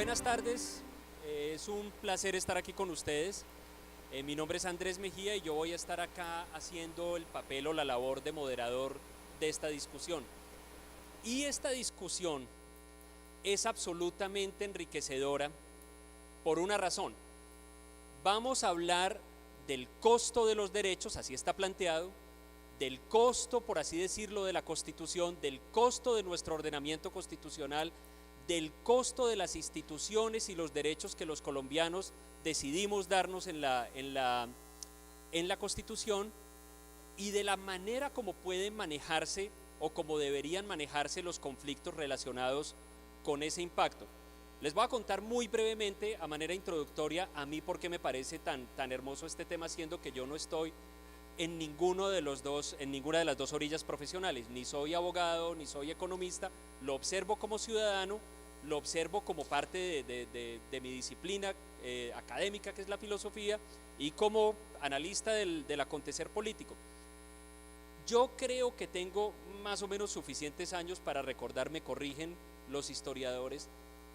Buenas tardes, es un placer estar aquí con ustedes. Mi nombre es Andrés Mejía y yo voy a estar acá haciendo el papel o la labor de moderador de esta discusión. Y esta discusión es absolutamente enriquecedora por una razón. Vamos a hablar del costo de los derechos, así está planteado, del costo, por así decirlo, de la Constitución, del costo de nuestro ordenamiento constitucional, del costo de las instituciones y los derechos que los colombianos decidimos darnos en la Constitución, y de la manera como pueden manejarse o como deberían manejarse los conflictos relacionados con ese impacto. Les voy a contar muy brevemente, a manera introductoria, a mí por qué me parece tan hermoso este tema, siendo que yo no estoy en ninguna de las dos orillas profesionales, ni soy abogado, ni soy economista, lo observo como ciudadano, lo observo como parte de mi disciplina académica, que es la filosofía, y como analista del acontecer político. Yo creo que tengo más o menos suficientes años para recordar, me corrigen los historiadores,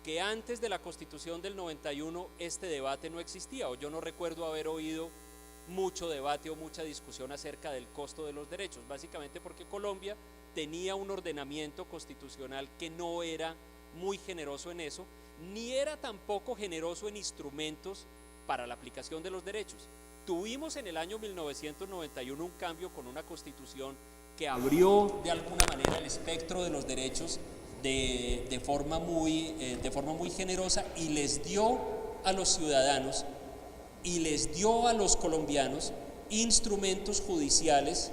que antes de la Constitución del 91 este debate no existía, o yo no recuerdo haber oído mucho debate o mucha discusión acerca del costo de los derechos, básicamente porque Colombia tenía un ordenamiento constitucional que no era muy generoso en eso, ni era tampoco generoso en instrumentos para la aplicación de los derechos. Tuvimos en el año 1991 un cambio con una constitución que abrió de alguna manera el espectro de los derechos de forma muy generosa, y les dio a los ciudadanos y les dio a los colombianos instrumentos judiciales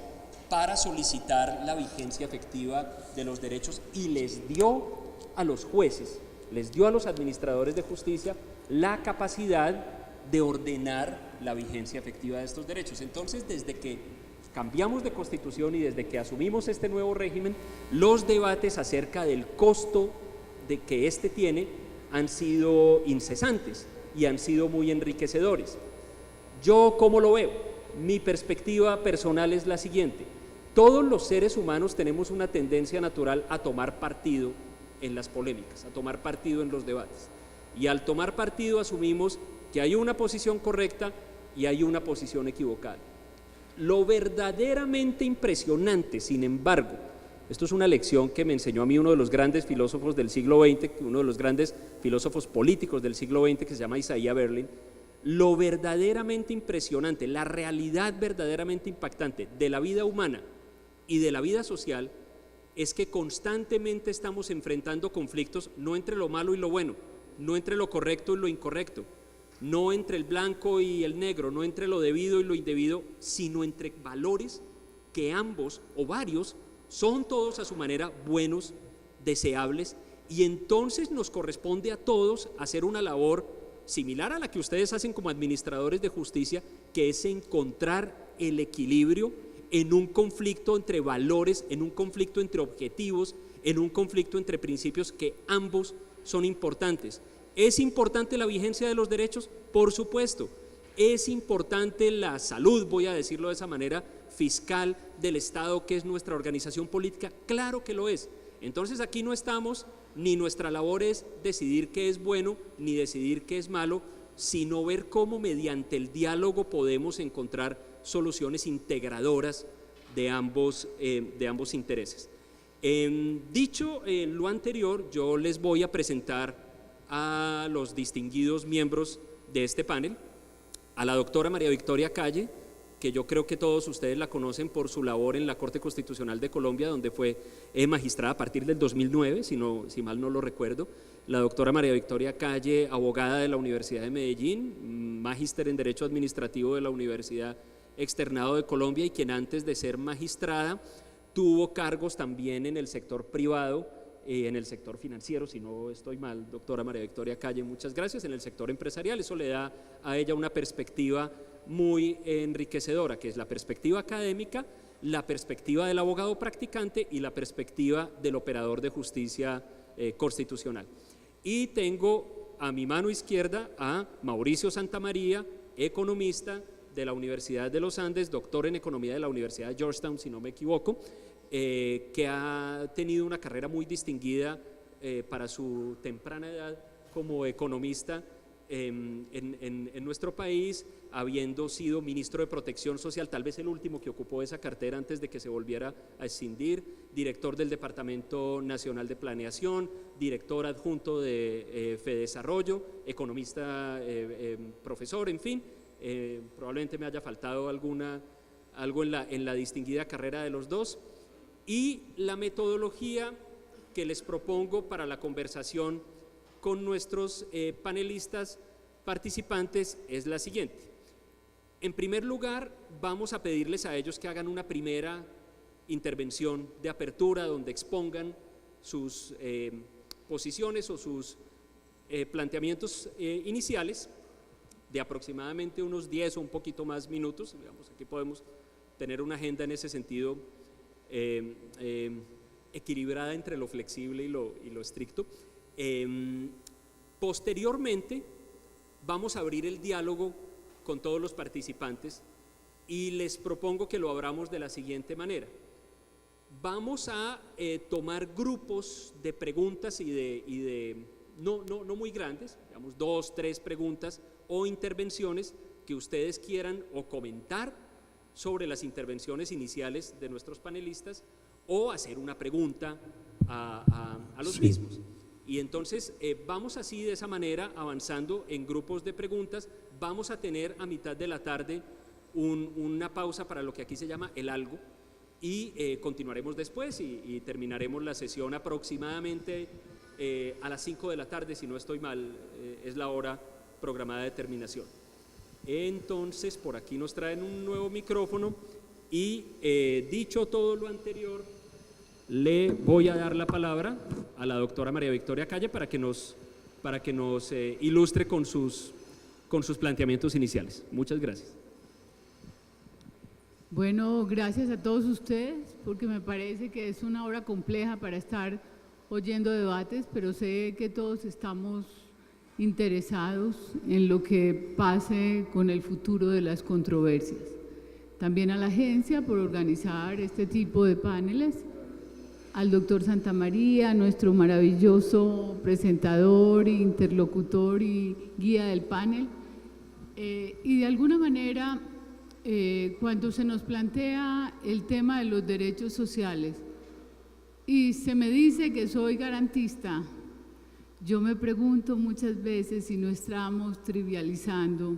para solicitar la vigencia efectiva de los derechos, y les dio a los jueces, les dio a los administradores de justicia la capacidad de ordenar la vigencia efectiva de estos derechos. Entonces, desde que cambiamos de constitución y desde que asumimos este nuevo régimen, los debates acerca del costo de que este tiene han sido incesantes y han sido muy enriquecedores. ¿Yo cómo lo veo? Mi perspectiva personal es la siguiente: todos los seres humanos tenemos una tendencia natural a tomar partido en las polémicas, a tomar partido en los debates, y al tomar partido asumimos que hay una posición correcta y hay una posición equivocada. Lo verdaderamente impresionante, sin embargo, esto es una lección que me enseñó a mí uno de los grandes filósofos del siglo XX, uno de los grandes filósofos políticos del siglo XX, que se llama Isaiah Berlin. Lo verdaderamente impresionante, la realidad verdaderamente impactante de la vida humana y de la vida social es que constantemente estamos enfrentando conflictos no entre lo malo y lo bueno, no entre lo correcto y lo incorrecto, no entre el blanco y el negro, no entre lo debido y lo indebido, sino entre valores que ambos o varios son todos a su manera buenos, deseables, y entonces nos corresponde a todos hacer una labor similar a la que ustedes hacen como administradores de justicia, que es encontrar el equilibrio en un conflicto entre valores, en un conflicto entre objetivos, en un conflicto entre principios que ambos son importantes. ¿Es importante la vigencia de los derechos? Por supuesto. ¿Es importante la salud, voy a decirlo de esa manera, fiscal del Estado, que es nuestra organización política? Claro que lo es. Entonces aquí no estamos, ni nuestra labor es decidir qué es bueno, ni decidir qué es malo, sino ver cómo mediante el diálogo podemos encontrar soluciones integradoras de ambos intereses. Dicho lo anterior, yo les voy a presentar a los distinguidos miembros de este panel, a la doctora María Victoria Calle, que yo creo que todos ustedes la conocen por su labor en la Corte Constitucional de Colombia, donde fue magistrada a partir del 2009, si mal no lo recuerdo. La doctora María Victoria Calle, abogada de la Universidad de Medellín, magíster en Derecho Administrativo de la Universidad Externado de Colombia, y quien antes de ser magistrada tuvo cargos también en el sector privado, en el sector financiero, si no estoy mal, doctora María Victoria Calle, muchas gracias, en el sector empresarial. Eso le da a ella una perspectiva muy enriquecedora, que es la perspectiva académica, la perspectiva del abogado practicante y la perspectiva del operador de justicia constitucional. Y tengo a mi mano izquierda a Mauricio Santamaría, economista de la Universidad de los Andes, doctor en economía de la Universidad de Georgetown, si no me equivoco, que ha tenido una carrera muy distinguida para su temprana edad como economista en nuestro país, habiendo sido ministro de Protección Social, tal vez el último que ocupó esa cartera antes de que se volviera a escindir, director del Departamento Nacional de Planeación, director adjunto de Fedesarrollo, economista, profesor, en fin, probablemente me haya faltado algo en la distinguida carrera de los dos. Y la metodología que les propongo para la conversación con nuestros panelistas participantes es la siguiente. En primer lugar, vamos a pedirles a ellos que hagan una primera intervención de apertura donde expongan sus posiciones o sus planteamientos iniciales de aproximadamente unos 10 o un poquito más minutos. Digamos, aquí podemos tener una agenda en ese sentido equilibrada entre lo flexible y lo estricto. Posteriormente vamos a abrir el diálogo con todos los participantes y les propongo que lo abramos de la siguiente manera. Vamos a tomar grupos de preguntas no muy grandes, digamos 2, 3 preguntas o intervenciones que ustedes quieran o comentar sobre las intervenciones iniciales de nuestros panelistas o hacer una pregunta a los mismos. Y entonces vamos así de esa manera avanzando en grupos de preguntas. Vamos a tener a mitad de la tarde una pausa para lo que aquí se llama el algo y continuaremos después y terminaremos la sesión aproximadamente a las 5 de la tarde, si no estoy mal, es la hora programada de terminación. Entonces por aquí nos traen un nuevo micrófono y dicho todo lo anterior, le voy a dar la palabra a la doctora María Victoria Calle para que nos ilustre con sus planteamientos iniciales. Muchas gracias. Bueno, gracias a todos ustedes, porque me parece que es una hora compleja para estar oyendo debates, pero sé que todos estamos interesados en lo que pase con el futuro de las controversias. También a la agencia por organizar este tipo de paneles, al doctor Santamaría, nuestro maravilloso presentador, interlocutor y guía del panel. Y de alguna manera, cuando se nos plantea el tema de los derechos sociales y se me dice que soy garantista, yo me pregunto muchas veces si no estamos trivializando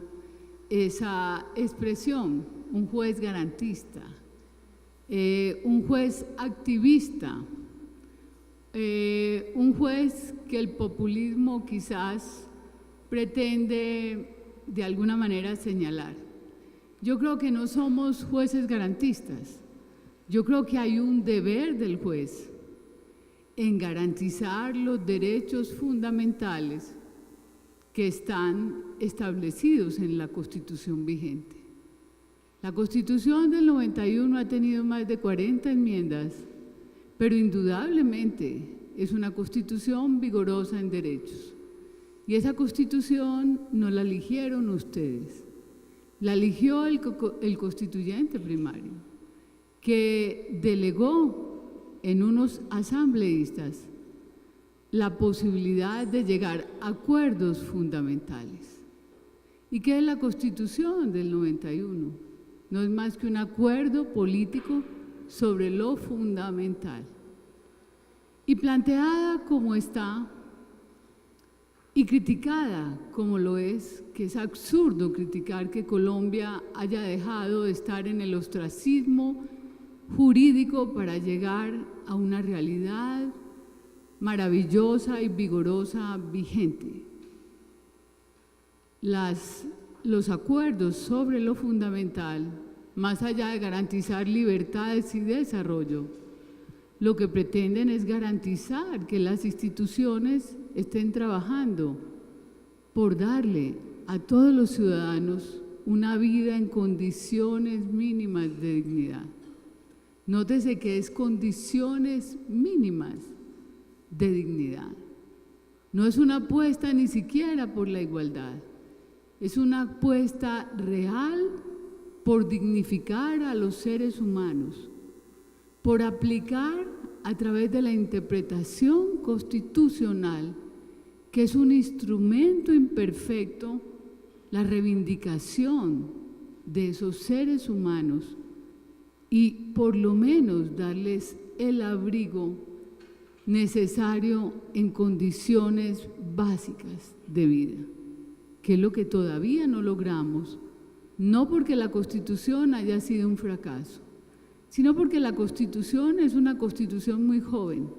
esa expresión, un juez garantista. Un juez activista, un juez que el populismo quizás pretende de alguna manera señalar. Yo creo que no somos jueces garantistas, yo creo que hay un deber del juez en garantizar los derechos fundamentales que están establecidos en la Constitución vigente. La Constitución del 91 ha tenido más de 40 enmiendas, pero indudablemente es una Constitución vigorosa en derechos. Y esa Constitución no la eligieron ustedes, la eligió el constituyente primario, que delegó en unos asambleístas la posibilidad de llegar a acuerdos fundamentales. ¿Y qué es la Constitución del 91? No es más que un acuerdo político sobre lo fundamental. Y planteada como está, y criticada como lo es, que es absurdo criticar que Colombia haya dejado de estar en el ostracismo jurídico para llegar a una realidad maravillosa y vigorosa vigente. Los acuerdos sobre lo fundamental, más allá de garantizar libertades y desarrollo, lo que pretenden es garantizar que las instituciones estén trabajando por darle a todos los ciudadanos una vida en condiciones mínimas de dignidad. Nótese que es condiciones mínimas de dignidad. No es una apuesta ni siquiera por la igualdad. Es una apuesta real por dignificar a los seres humanos, por aplicar a través de la interpretación constitucional que es un instrumento imperfecto la reivindicación de esos seres humanos y por lo menos darles el abrigo necesario en condiciones básicas de vida, que es lo que todavía no logramos, no porque la Constitución haya sido un fracaso, sino porque la Constitución es una Constitución muy joven.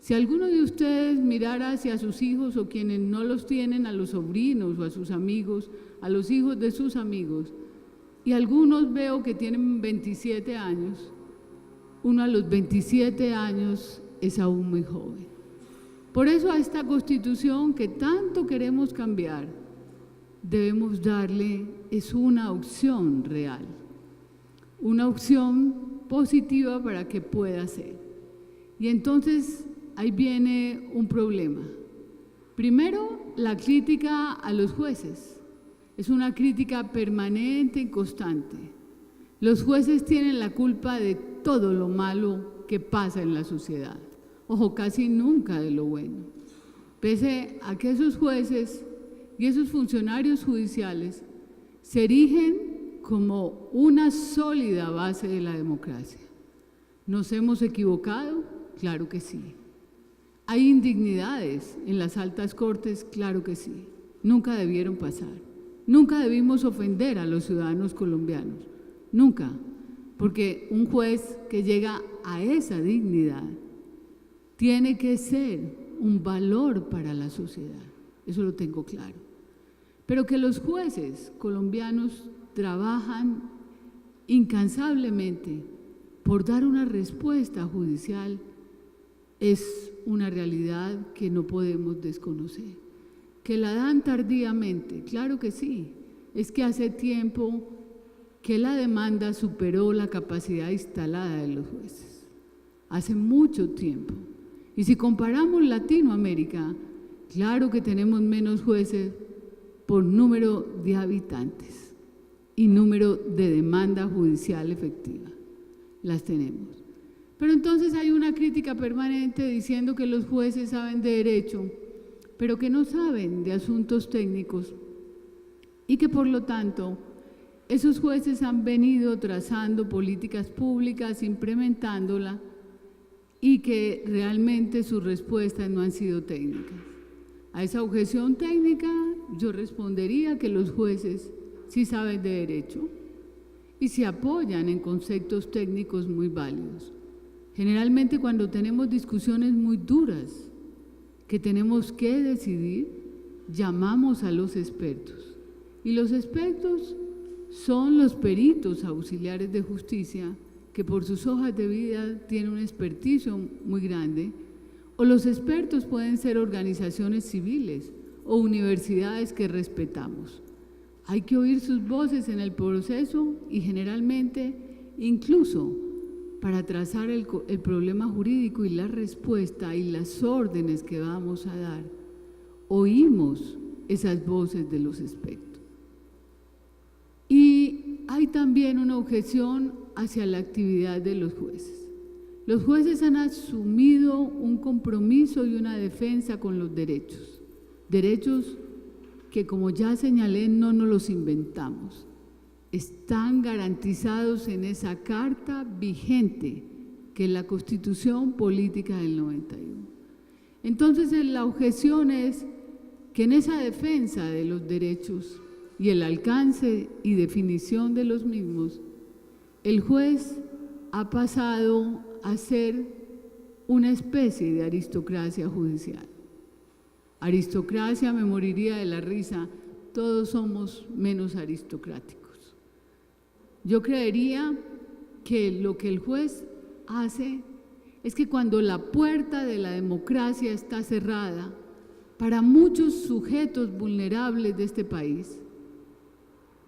Si alguno de ustedes mirara hacia sus hijos o quienes no los tienen, a los sobrinos o a sus amigos, a los hijos de sus amigos, y algunos veo que tienen 27 años, uno a los 27 años es aún muy joven. Por eso a esta Constitución que tanto queremos cambiar, debemos darle, es una opción real, una opción positiva para que pueda ser. Y entonces ahí viene un problema. Primero, la crítica a los jueces. Es una crítica permanente y constante. Los jueces tienen la culpa de todo lo malo que pasa en la sociedad. Ojo, casi nunca de lo bueno. Pese a que esos jueces y esos funcionarios judiciales se erigen como una sólida base de la democracia. ¿Nos hemos equivocado? Claro que sí. ¿Hay indignidades en las altas cortes? Claro que sí. Nunca debieron pasar. Nunca debimos ofender a los ciudadanos colombianos. Nunca. Porque un juez que llega a esa dignidad tiene que ser un valor para la sociedad. Eso lo tengo claro. Pero que los jueces colombianos trabajan incansablemente por dar una respuesta judicial es una realidad que no podemos desconocer. Que la dan tardíamente, claro que sí. Es que hace tiempo que la demanda superó la capacidad instalada de los jueces. Hace mucho tiempo. Y si comparamos Latinoamérica, claro que tenemos menos jueces por número de habitantes y número de demanda judicial efectiva. Las tenemos. Pero entonces hay una crítica permanente diciendo que los jueces saben de derecho, pero que no saben de asuntos técnicos y que por lo tanto esos jueces han venido trazando políticas públicas, implementándolas y que realmente sus respuestas no han sido técnicas. A esa objeción técnica yo respondería que los jueces sí saben de derecho y se apoyan en conceptos técnicos muy válidos. Generalmente cuando tenemos discusiones muy duras que tenemos que decidir, llamamos a los expertos. Y los expertos son los peritos auxiliares de justicia que por sus hojas de vida tienen un experticio muy grande, o los expertos pueden ser organizaciones civiles o universidades que respetamos. Hay que oír sus voces en el proceso y generalmente, incluso para trazar el problema jurídico y la respuesta y las órdenes que vamos a dar, oímos esas voces de los expertos. Y hay también una objeción hacia la actividad de los jueces. Los jueces han asumido un compromiso y una defensa con los derechos. Derechos que, como ya señalé, no nos los inventamos. Están garantizados en esa carta vigente, que es la Constitución Política del 91. Entonces, la objeción es que en esa defensa de los derechos y el alcance y definición de los mismos, el juez ha pasado a ser una especie de aristocracia judicial. Aristocracia, me moriría de la risa, todos somos menos aristocráticos. Yo creería que lo que el juez hace es que cuando la puerta de la democracia está cerrada para muchos sujetos vulnerables de este país,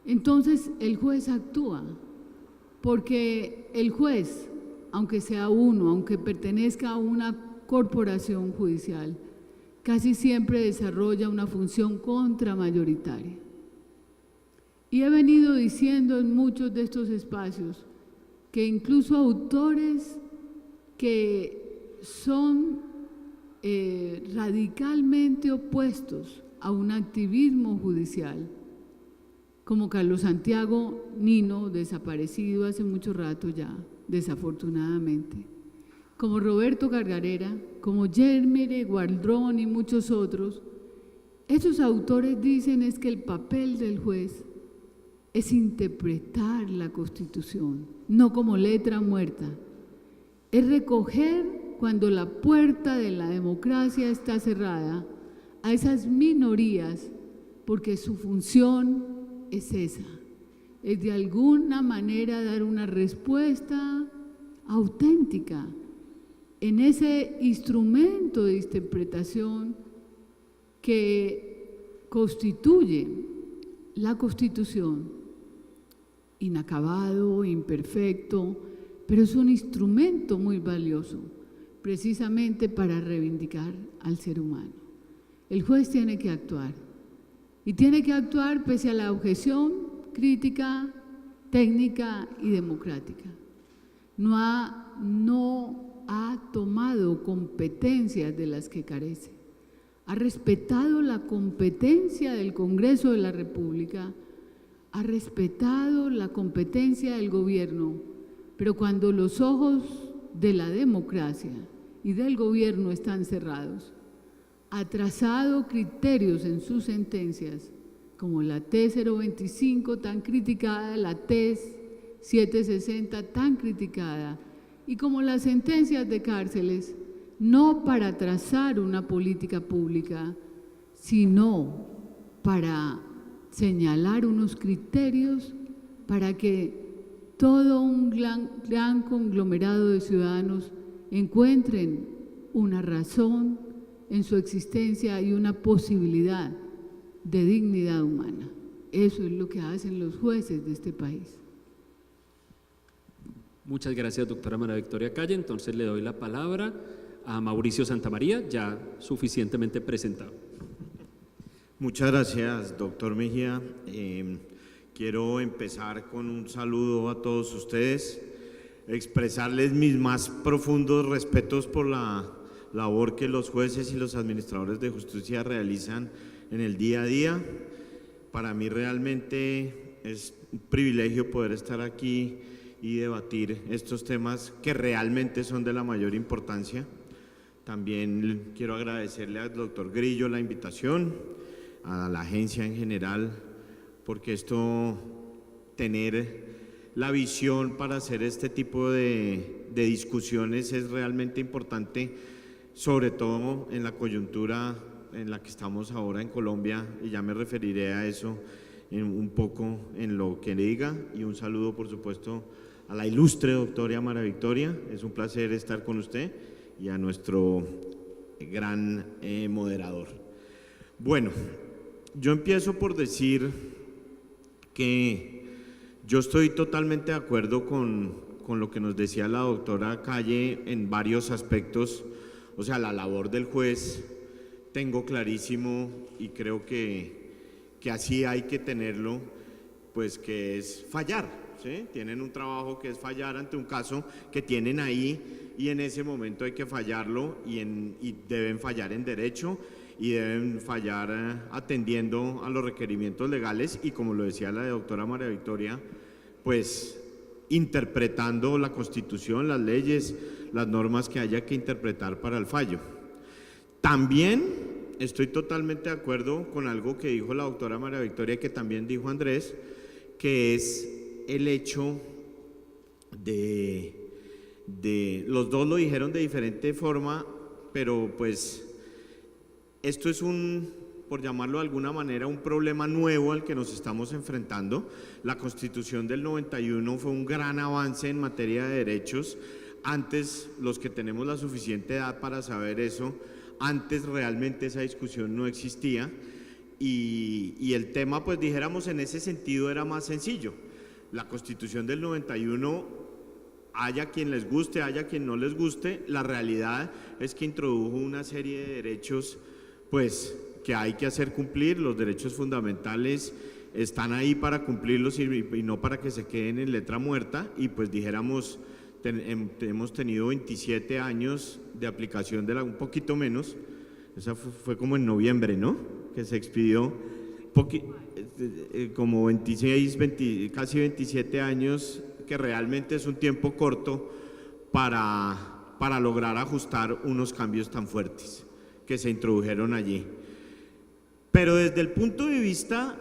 entonces el juez actúa, porque el juez, aunque sea uno, aunque pertenezca a una corporación judicial, casi siempre desarrolla una función contramayoritaria. Y he venido diciendo en muchos de estos espacios que incluso autores que son radicalmente opuestos a un activismo judicial, como Carlos Santiago Nino, desaparecido hace mucho rato ya, desafortunadamente, como Roberto Gargarera, como Yermere Gualdrón y muchos otros. Esos autores dicen es que el papel del juez es interpretar la Constitución, no como letra muerta, es recoger cuando la puerta de la democracia está cerrada a esas minorías, porque su función es esa, es de alguna manera dar una respuesta auténtica en ese instrumento de interpretación que constituye la Constitución, inacabado, imperfecto, pero es un instrumento muy valioso, precisamente para reivindicar al ser humano. El juez tiene que actuar, y tiene que actuar pese a la objeción crítica, técnica y democrática. No ha tomado competencias de las que carece. Ha respetado la competencia del Congreso de la República, ha respetado la competencia del gobierno, pero cuando los ojos de la democracia y del gobierno están cerrados, ha trazado criterios en sus sentencias, como la T-025 tan criticada, la T-760 tan criticada, y como las sentencias de cárceles, no para trazar una política pública, sino para señalar unos criterios para que todo un gran conglomerado de ciudadanos encuentren una razón en su existencia y una posibilidad de dignidad humana. Eso es lo que hacen los jueces de este país. Muchas gracias, doctora María Victoria Calle. Entonces le doy la palabra a Mauricio Santamaría, ya suficientemente presentado. Muchas gracias, doctor Mejía. Quiero empezar con un saludo a todos ustedes, expresarles mis más profundos respetos por la labor que los jueces y los administradores de justicia realizan en el día a día. Para mí realmente es un privilegio poder estar aquí y debatir estos temas que realmente son de la mayor importancia. También quiero agradecerle al doctor Grillo la invitación, a la agencia en general, porque tener la visión para hacer este tipo de discusiones es realmente importante, sobre todo en la coyuntura en la que estamos ahora en Colombia, y ya me referiré a eso un poco en lo que le diga. Y un saludo, por supuesto, a la ilustre doctora María Victoria. Es un placer estar con usted, y a nuestro gran moderador. Bueno, yo empiezo por decir que yo estoy totalmente de acuerdo con lo que nos decía la doctora Calle en varios aspectos. O sea, la labor del juez tengo clarísimo, y creo que así hay que tenerlo, pues que es fallar, ¿sí? Tienen un trabajo que es fallar ante un caso que tienen ahí, y en ese momento hay que fallarlo, y deben fallar en derecho, y deben fallar atendiendo a los requerimientos legales, y como lo decía la doctora María Victoria, pues interpretando la Constitución, las leyes, las normas que haya que interpretar para el fallo. También estoy totalmente de acuerdo con algo que dijo la doctora María Victoria, que también dijo Andrés, que es el hecho de los dos lo dijeron de diferente forma, pero pues esto es por llamarlo de alguna manera, un problema nuevo al que nos estamos enfrentando. La Constitución del 91 fue un gran avance en materia de derechos. Antes, los que tenemos la suficiente edad para saber eso, antes realmente esa discusión no existía, y el tema, pues dijéramos, en ese sentido era más sencillo. La Constitución del 91, haya quien les guste, haya quien no les guste, la realidad es que introdujo una serie de derechos, pues, que hay que hacer cumplir. Los derechos fundamentales están ahí para cumplirlos, y no para que se queden en letra muerta, y pues dijéramos, hemos tenido 27 años de aplicación de un poquito menos, esa fue como en noviembre, ¿no? Que se expidió como 26, casi 27 años, que realmente es un tiempo corto para lograr ajustar unos cambios tan fuertes que se introdujeron allí. Pero desde el punto de vista,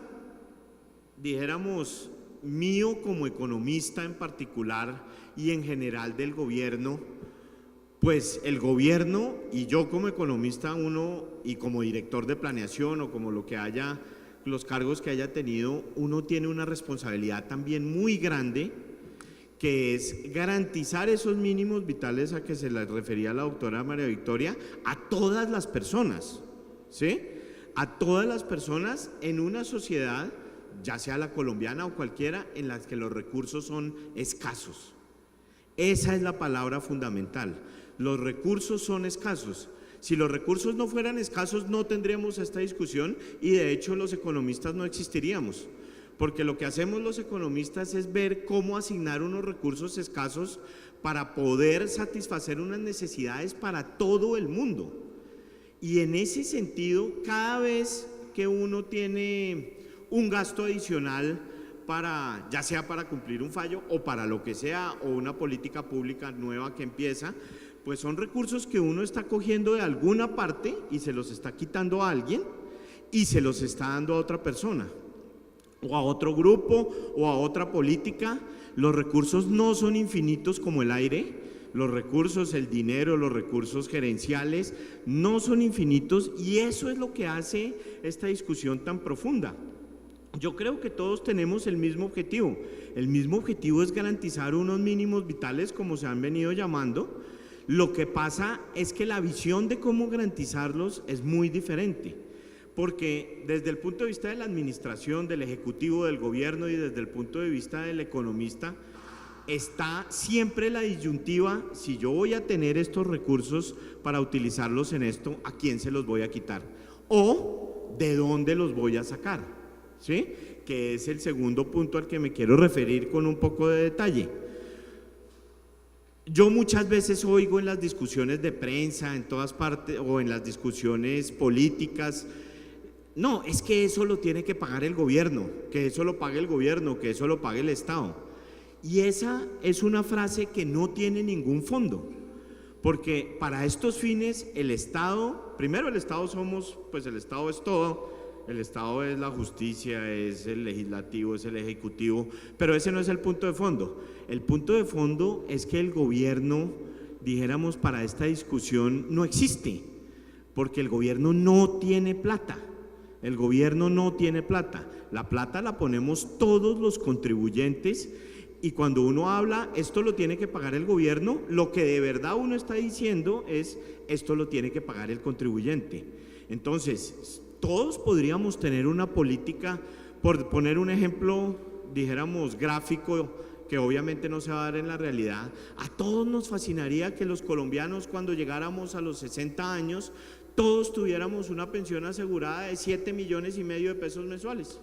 dijéramos, mío como economista en particular y en general del gobierno, pues el gobierno y yo como economista uno y como director de planeación o como lo que haya, los cargos que haya tenido, uno tiene una responsabilidad también muy grande, que es garantizar esos mínimos vitales a que se les refería la doctora María Victoria a todas las personas, ¿sí? A todas las personas en una sociedad, ya sea la colombiana o cualquiera, en las que los recursos son escasos. Esa es la palabra fundamental. Los recursos son escasos. Si los recursos no fueran escasos, no tendríamos esta discusión y de hecho los economistas no existiríamos. Porque lo que hacemos los economistas es ver cómo asignar unos recursos escasos para poder satisfacer unas necesidades para todo el mundo. Y en ese sentido, cada vez que uno tiene un gasto adicional para, ya sea para cumplir un fallo o para lo que sea, o una política pública nueva que empieza, pues son recursos que uno está cogiendo de alguna parte y se los está quitando a alguien y se los está dando a otra persona o a otro grupo o a otra política. Los recursos no son infinitos como el aire, los recursos, el dinero, los recursos gerenciales no son infinitos y eso es lo que hace esta discusión tan profunda. Yo creo que todos tenemos el mismo objetivo es garantizar unos mínimos vitales como se han venido llamando. Lo que pasa es que la visión de cómo garantizarlos es muy diferente, porque desde el punto de vista de la administración, del ejecutivo, del gobierno y desde el punto de vista del economista, está siempre la disyuntiva: si yo voy a tener estos recursos para utilizarlos en esto, ¿a quién se los voy a quitar? O ¿de dónde los voy a sacar? ¿Sí? Que es el segundo punto al que me quiero referir con un poco de detalle. Yo muchas veces oigo en las discusiones de prensa, en todas partes, o en las discusiones políticas, no, es que eso lo tiene que pagar el gobierno, que eso lo pague el gobierno, que eso lo pague el Estado. Y esa es una frase que no tiene ningún fondo, porque para estos fines el Estado, primero el Estado somos, pues el Estado es todo, el Estado es la justicia, es el legislativo, es el ejecutivo, pero ese no es el punto de fondo. El punto de fondo es que el gobierno, dijéramos, para esta discusión no existe, porque el gobierno no tiene plata. El gobierno no tiene plata. La plata la ponemos todos los contribuyentes y cuando uno habla, esto lo tiene que pagar el gobierno, lo que de verdad uno está diciendo es, esto lo tiene que pagar el contribuyente. Entonces, todos podríamos tener una política, por poner un ejemplo, dijéramos, gráfico, que obviamente no se va a dar en la realidad. A todos nos fascinaría que los colombianos, cuando llegáramos a los 60 años, todos tuviéramos una pensión asegurada de 7,5 millones de pesos mensuales.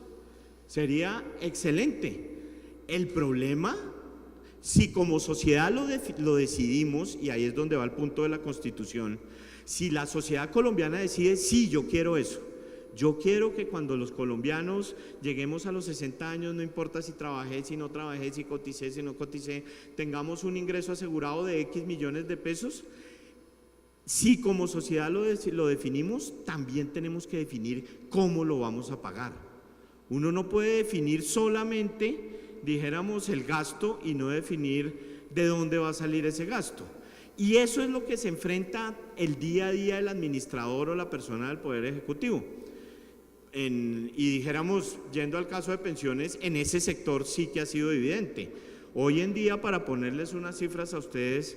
Sería excelente. El problema, si como sociedad lo decidimos, y ahí es donde va el punto de la Constitución, si la sociedad colombiana decide, sí, yo quiero eso. Yo quiero que cuando los colombianos lleguemos a los 60 años, no importa si trabajé, si no trabajé, si coticé, si no coticé, tengamos un ingreso asegurado de X millones de pesos. Si como sociedad lo definimos, también tenemos que definir cómo lo vamos a pagar. Uno no puede definir solamente, dijéramos, el gasto y no definir de dónde va a salir ese gasto. Y eso es lo que se enfrenta el día a día el administrador o la persona del Poder Ejecutivo. Y dijéramos, yendo al caso de pensiones, en ese sector sí que ha sido evidente. Hoy en día, para ponerles unas cifras a ustedes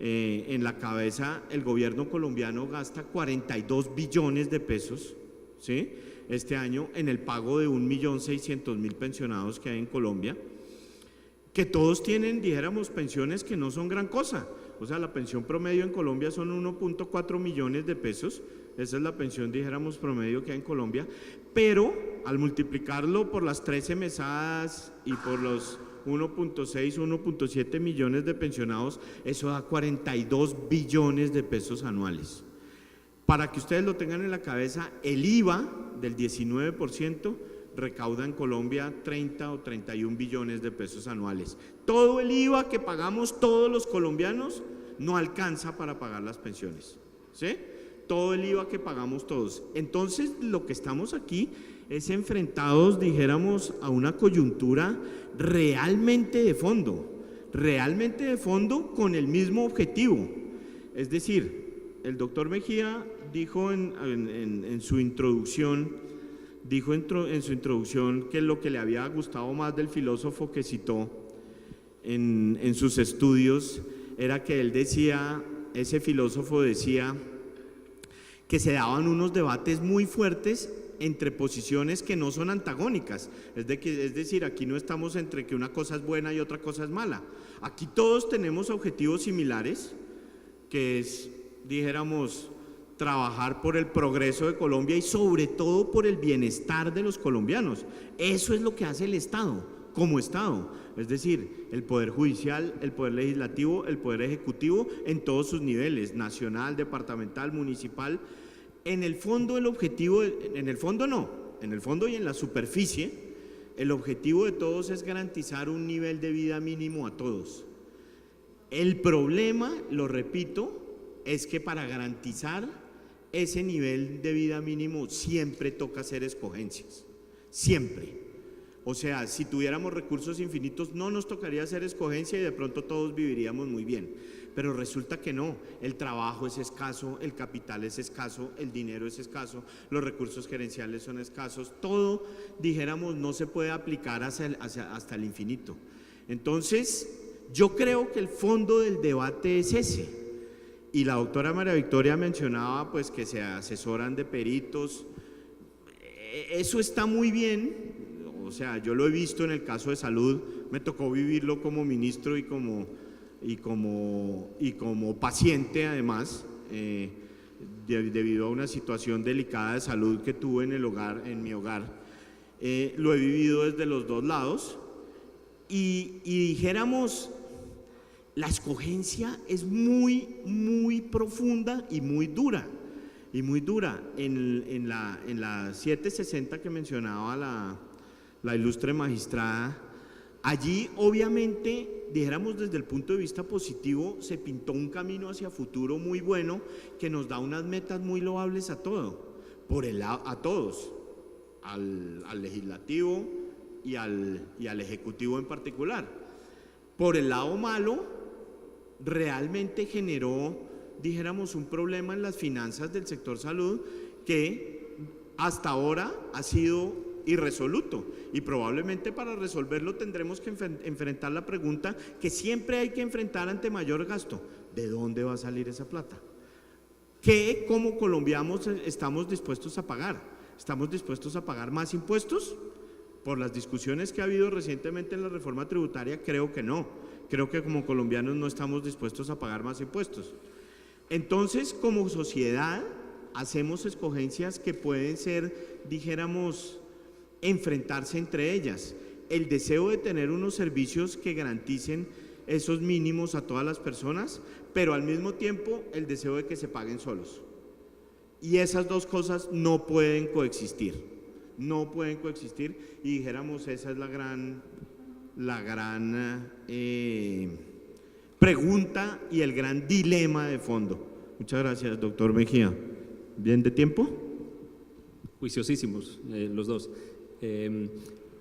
en la cabeza, el gobierno colombiano gasta 42 billones de pesos, ¿sí?, este año en el pago de 1.600.000 pensionados que hay en Colombia, que todos tienen, dijéramos, pensiones que no son gran cosa. O sea, la pensión promedio en Colombia son 1.4 millones de pesos, esa es la pensión, dijéramos, promedio que hay en Colombia, pero al multiplicarlo por las 13 mesadas y por los 1.6, 1.7 millones de pensionados, eso da 42 billones de pesos anuales. Para que ustedes lo tengan en la cabeza, el IVA del 19% recauda en Colombia 30 o 31 billones de pesos anuales. Todo el IVA que pagamos todos los colombianos no alcanza para pagar las pensiones, ¿sí? Todo el IVA que pagamos todos. Entonces, lo que estamos aquí es enfrentados, dijéramos, a una coyuntura realmente de fondo con el mismo objetivo. Es decir, el doctor Mejía dijo en su introducción, que lo que le había gustado más del filósofo que citó en sus estudios era que él decía, ese filósofo decía que se daban unos debates muy fuertes entre posiciones que no son antagónicas, es decir, aquí no estamos entre que una cosa es buena y otra cosa es mala, aquí todos tenemos objetivos similares, que es, dijéramos, trabajar por el progreso de Colombia y sobre todo por el bienestar de los colombianos. Eso es lo que hace el Estado, como Estado, es decir, el Poder Judicial, el Poder Legislativo, el Poder Ejecutivo en todos sus niveles, nacional, departamental, municipal. En el fondo el objetivo, en el fondo y en la superficie, el objetivo de todos es garantizar un nivel de vida mínimo a todos. El problema, lo repito, es que para garantizar ese nivel de vida mínimo siempre toca hacer escogencias, siempre. O sea, si tuviéramos recursos infinitos no nos tocaría hacer escogencia y de pronto todos viviríamos muy bien, pero resulta que no, el trabajo es escaso, el capital es escaso, el dinero es escaso, los recursos gerenciales son escasos, todo, dijéramos, no se puede aplicar hasta el infinito. Entonces, yo creo que el fondo del debate es ese. Y la doctora María Victoria mencionaba pues que se asesoran de peritos, eso está muy bien, o sea, yo lo he visto en el caso de salud, me tocó vivirlo como ministro y como paciente además, debido a una situación delicada de salud que tuve en mi hogar, lo he vivido desde los dos lados y dijéramos, la escogencia es muy, muy profunda y muy dura. En la 760 que mencionaba la ilustre magistrada, allí obviamente, dijéramos desde el punto de vista positivo, se pintó un camino hacia futuro muy bueno que nos da unas metas muy loables a todos, al legislativo y al ejecutivo en particular. Por el lado malo, realmente generó, dijéramos, un problema en las finanzas del sector salud que hasta ahora ha sido irresoluto y probablemente para resolverlo tendremos que enfrentar la pregunta que siempre hay que enfrentar ante mayor gasto: ¿de dónde va a salir esa plata? ¿Qué como colombianos estamos dispuestos a pagar? ¿Estamos dispuestos a pagar más impuestos? Por las discusiones que ha habido recientemente en la reforma tributaria, creo que no. Creo que como colombianos no estamos dispuestos a pagar más impuestos. Entonces, como sociedad, hacemos escogencias que pueden ser, dijéramos, enfrentarse entre ellas. El deseo de tener unos servicios que garanticen esos mínimos a todas las personas, pero al mismo tiempo el deseo de que se paguen solos. Y esas dos cosas no pueden coexistir. No pueden coexistir y dijéramos, esa es la gran pregunta y el gran dilema de fondo. Muchas gracias, doctor Mejía. ¿Bien de tiempo? Juiciosísimos, los dos.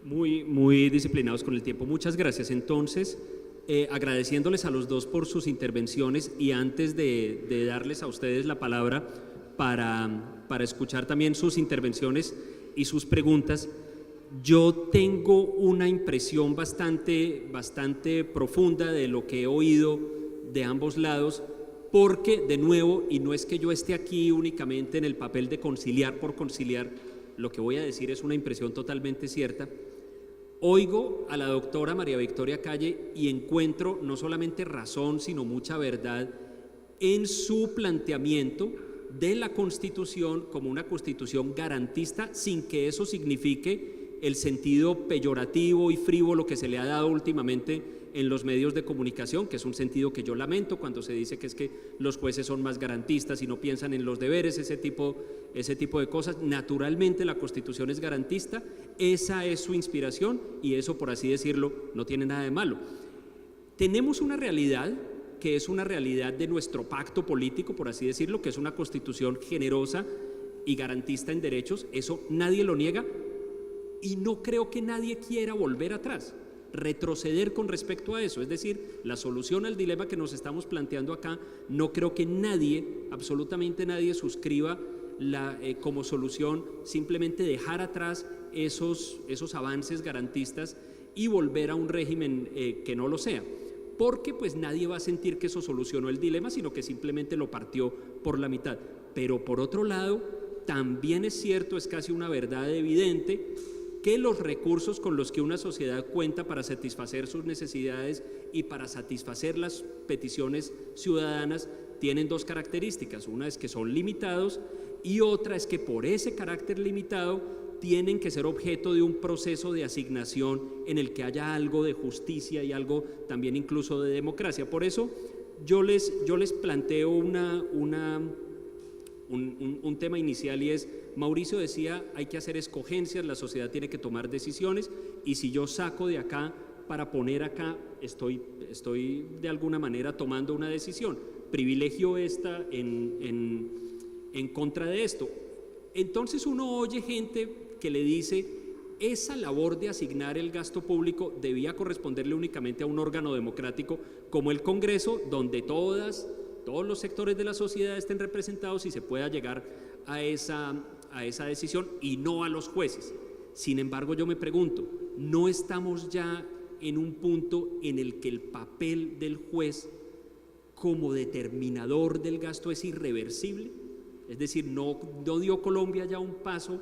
Muy, muy disciplinados con el tiempo. Muchas gracias. Entonces, agradeciéndoles a los dos por sus intervenciones y antes de darles a ustedes la palabra para escuchar también sus intervenciones y sus preguntas, yo tengo una impresión bastante profunda de lo que he oído de ambos lados, porque de nuevo, y no es que yo esté aquí únicamente en el papel de conciliar por conciliar, lo que voy a decir es una impresión totalmente cierta, oigo a la doctora María Victoria Calle y encuentro no solamente razón, sino mucha verdad en su planteamiento de la Constitución como una Constitución garantista, sin que eso signifique el sentido peyorativo y frívolo que se le ha dado últimamente en los medios de comunicación, que es un sentido que yo lamento cuando se dice que es que los jueces son más garantistas y no piensan en los deberes, ese tipo de cosas. Naturalmente la Constitución es garantista, esa es su inspiración y eso, por así decirlo, no tiene nada de malo. Tenemos una realidad que es una realidad de nuestro pacto político, por así decirlo, que es una Constitución generosa y garantista en derechos, eso nadie lo niega y no creo que nadie quiera volver atrás, retroceder con respecto a eso. Es decir, la solución al dilema que nos estamos planteando acá, no creo que nadie, absolutamente nadie, suscriba como solución simplemente dejar atrás esos avances garantistas y volver a un régimen que no lo sea, porque pues nadie va a sentir que eso solucionó el dilema, sino que simplemente lo partió por la mitad. Pero por otro lado, también es cierto, es casi una verdad evidente, que los recursos con los que una sociedad cuenta para satisfacer sus necesidades y para satisfacer las peticiones ciudadanas tienen dos características. Una es que son limitados y otra es que por ese carácter limitado tienen que ser objeto de un proceso de asignación en el que haya algo de justicia y algo también incluso de democracia. Por eso yo les planteo un tema inicial y es, Mauricio decía, hay que hacer escogencias, la sociedad tiene que tomar decisiones y si yo saco de acá para poner acá, estoy de alguna manera tomando una decisión, privilegio esta en contra de esto. Entonces uno oye gente que le dice, esa labor de asignar el gasto público debía corresponderle únicamente a un órgano democrático como el Congreso, donde todos los sectores de la sociedad estén representados y se pueda llegar a esa decisión y no a los jueces. Sin embargo, yo me pregunto, ¿no estamos ya en un punto en el que el papel del juez como determinador del gasto es irreversible? Es decir, ¿no dio Colombia ya un paso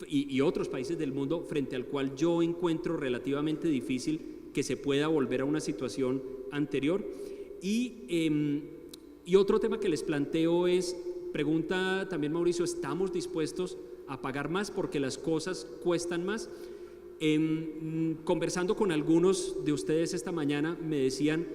y otros países del mundo frente al cual yo encuentro relativamente difícil que se pueda volver a una situación anterior? Y otro tema que les planteo es, pregunta también Mauricio, ¿estamos dispuestos a pagar más porque las cosas cuestan más? Conversando con algunos de ustedes esta mañana me decían,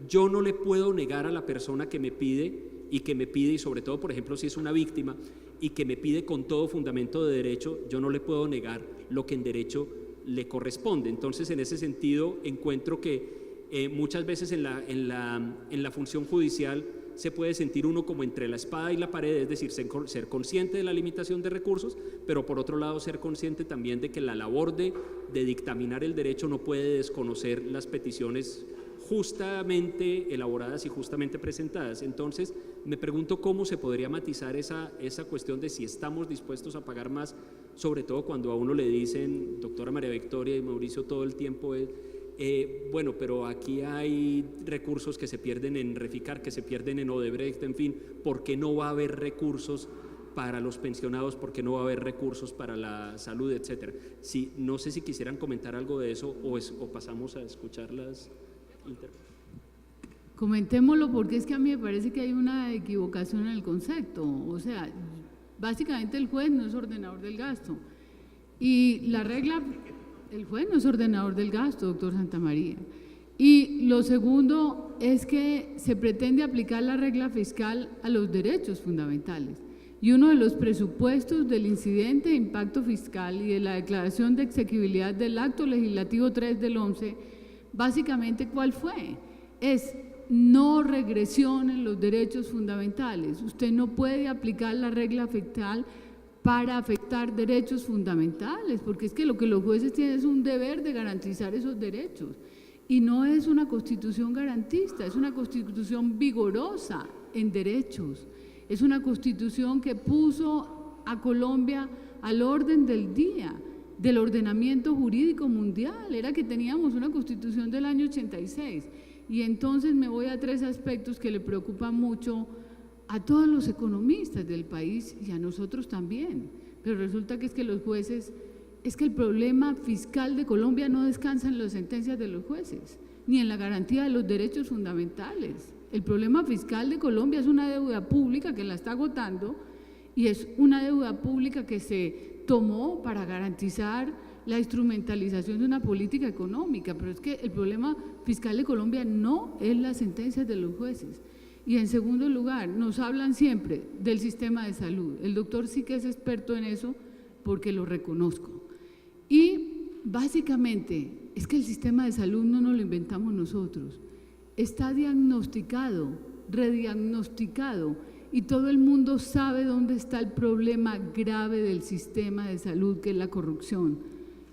yo no le puedo negar a la persona que me pide y sobre todo, por ejemplo, si es una víctima y que me pide con todo fundamento de derecho, yo no le puedo negar lo que en derecho le corresponde. Entonces, en ese sentido, encuentro que muchas veces en la función judicial se puede sentir uno como entre la espada y la pared, es decir, ser consciente de la limitación de recursos, pero por otro lado ser consciente también de que la labor de dictaminar el derecho no puede desconocer las peticiones justamente elaboradas y justamente presentadas. Entonces, me pregunto cómo se podría matizar esa cuestión de si estamos dispuestos a pagar más, sobre todo cuando a uno le dicen, doctora María Victoria y Mauricio, todo el tiempo bueno, pero aquí hay recursos que se pierden en Reficar, que se pierden en Odebrecht, en fin, ¿por qué no va a haber recursos para los pensionados? ¿Por qué no va a haber recursos para la salud, etcétera? Sí, no sé si quisieran comentar algo de eso o pasamos a escuchar las intervenciones. Comentémoslo porque es que a mí me parece que hay una equivocación en el concepto. O sea, básicamente el juez no es ordenador del gasto y la regla, el juez no es ordenador del gasto, doctor Santamaría. Y lo segundo es que se pretende aplicar la regla fiscal a los derechos fundamentales. Y uno de los presupuestos del incidente de impacto fiscal y de la declaración de exequibilidad del acto legislativo 3 del 11, básicamente, ¿cuál fue? Es no regresión en los derechos fundamentales. Usted no puede aplicar la regla fiscal para afectar derechos fundamentales, porque es que lo que los jueces tienen es un deber de garantizar esos derechos. Y no es una constitución garantista, es una constitución vigorosa en derechos. Es una constitución que puso a Colombia al orden del día, del ordenamiento jurídico mundial. Era que teníamos una constitución del año 86. Y entonces me voy a tres aspectos que le preocupan mucho a todos los economistas del país y a nosotros también. Pero resulta que es que los jueces, es que el problema fiscal de Colombia no descansa en las sentencias de los jueces, ni en la garantía de los derechos fundamentales. El problema fiscal de Colombia es una deuda pública que la está agotando y es una deuda pública que se tomó para garantizar la instrumentalización de una política económica, pero es que el problema fiscal de Colombia no es las sentencias de los jueces. Y en segundo lugar, nos hablan siempre del sistema de salud. El doctor sí que es experto en eso porque lo reconozco. Y básicamente es que el sistema de salud no nos lo inventamos nosotros. Está diagnosticado, rediagnosticado, y todo el mundo sabe dónde está el problema grave del sistema de salud, que es la corrupción.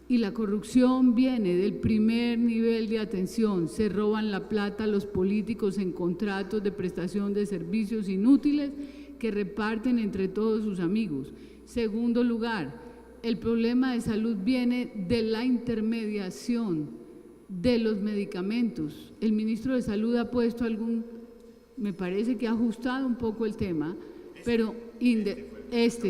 Y la corrupción viene del primer nivel de atención. Se roban la plata a los políticos en contratos de prestación de servicios inútiles que reparten entre todos sus amigos. Segundo lugar, el problema de salud viene de la intermediación de los medicamentos. El ministro de Salud ha puesto me parece que ha ajustado un poco el tema, pero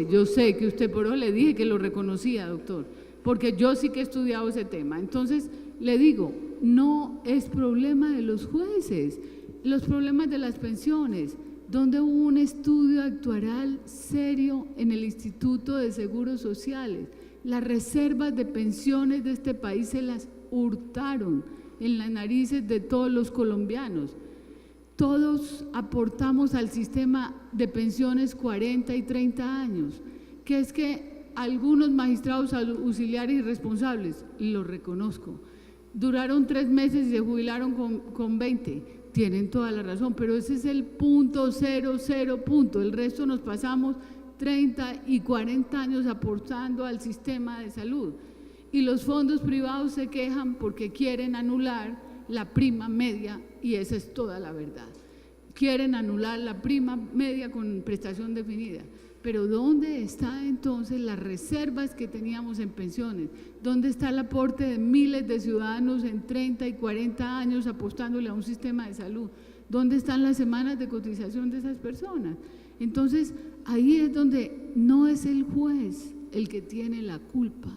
yo sé que usted, por eso le dije que lo reconocía, doctor, porque yo sí que he estudiado ese tema. Entonces, le digo, no es problema de los jueces, los problemas de las pensiones, donde hubo un estudio actuarial serio en el Instituto de Seguros Sociales. Las reservas de pensiones de este país se las hurtaron en las narices de todos los colombianos. Todos aportamos al sistema de pensiones 40 y 30 años, que es que algunos magistrados auxiliares y responsables, lo reconozco, duraron 3 meses y se jubilaron con 20, tienen toda la razón, pero ese es el punto 00 punto, el resto nos pasamos 30 y 40 años aportando al sistema de salud. Y los fondos privados se quejan porque quieren anular la prima media, y esa es toda la verdad. Quieren anular la prima media con prestación definida. Pero ¿dónde están entonces las reservas que teníamos en pensiones? ¿Dónde está el aporte de miles de ciudadanos en 30 y 40 años apostándole a un sistema de salud? ¿Dónde están las semanas de cotización de esas personas? Entonces, ahí es donde no es el juez el que tiene la culpa.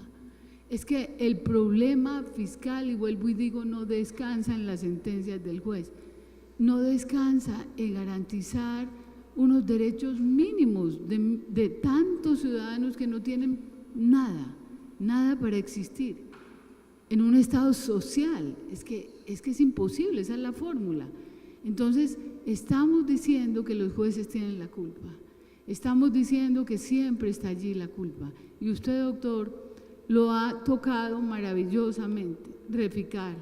Es que el problema fiscal, y vuelvo y digo, no descansa en las sentencias del juez, no descansa en garantizar unos derechos mínimos de tantos ciudadanos que no tienen nada para existir en un estado social. Es que es imposible, esa es la fórmula. Entonces, estamos diciendo que los jueces tienen la culpa, estamos diciendo que siempre está allí la culpa, y usted, doctor, lo ha tocado maravillosamente, Reficar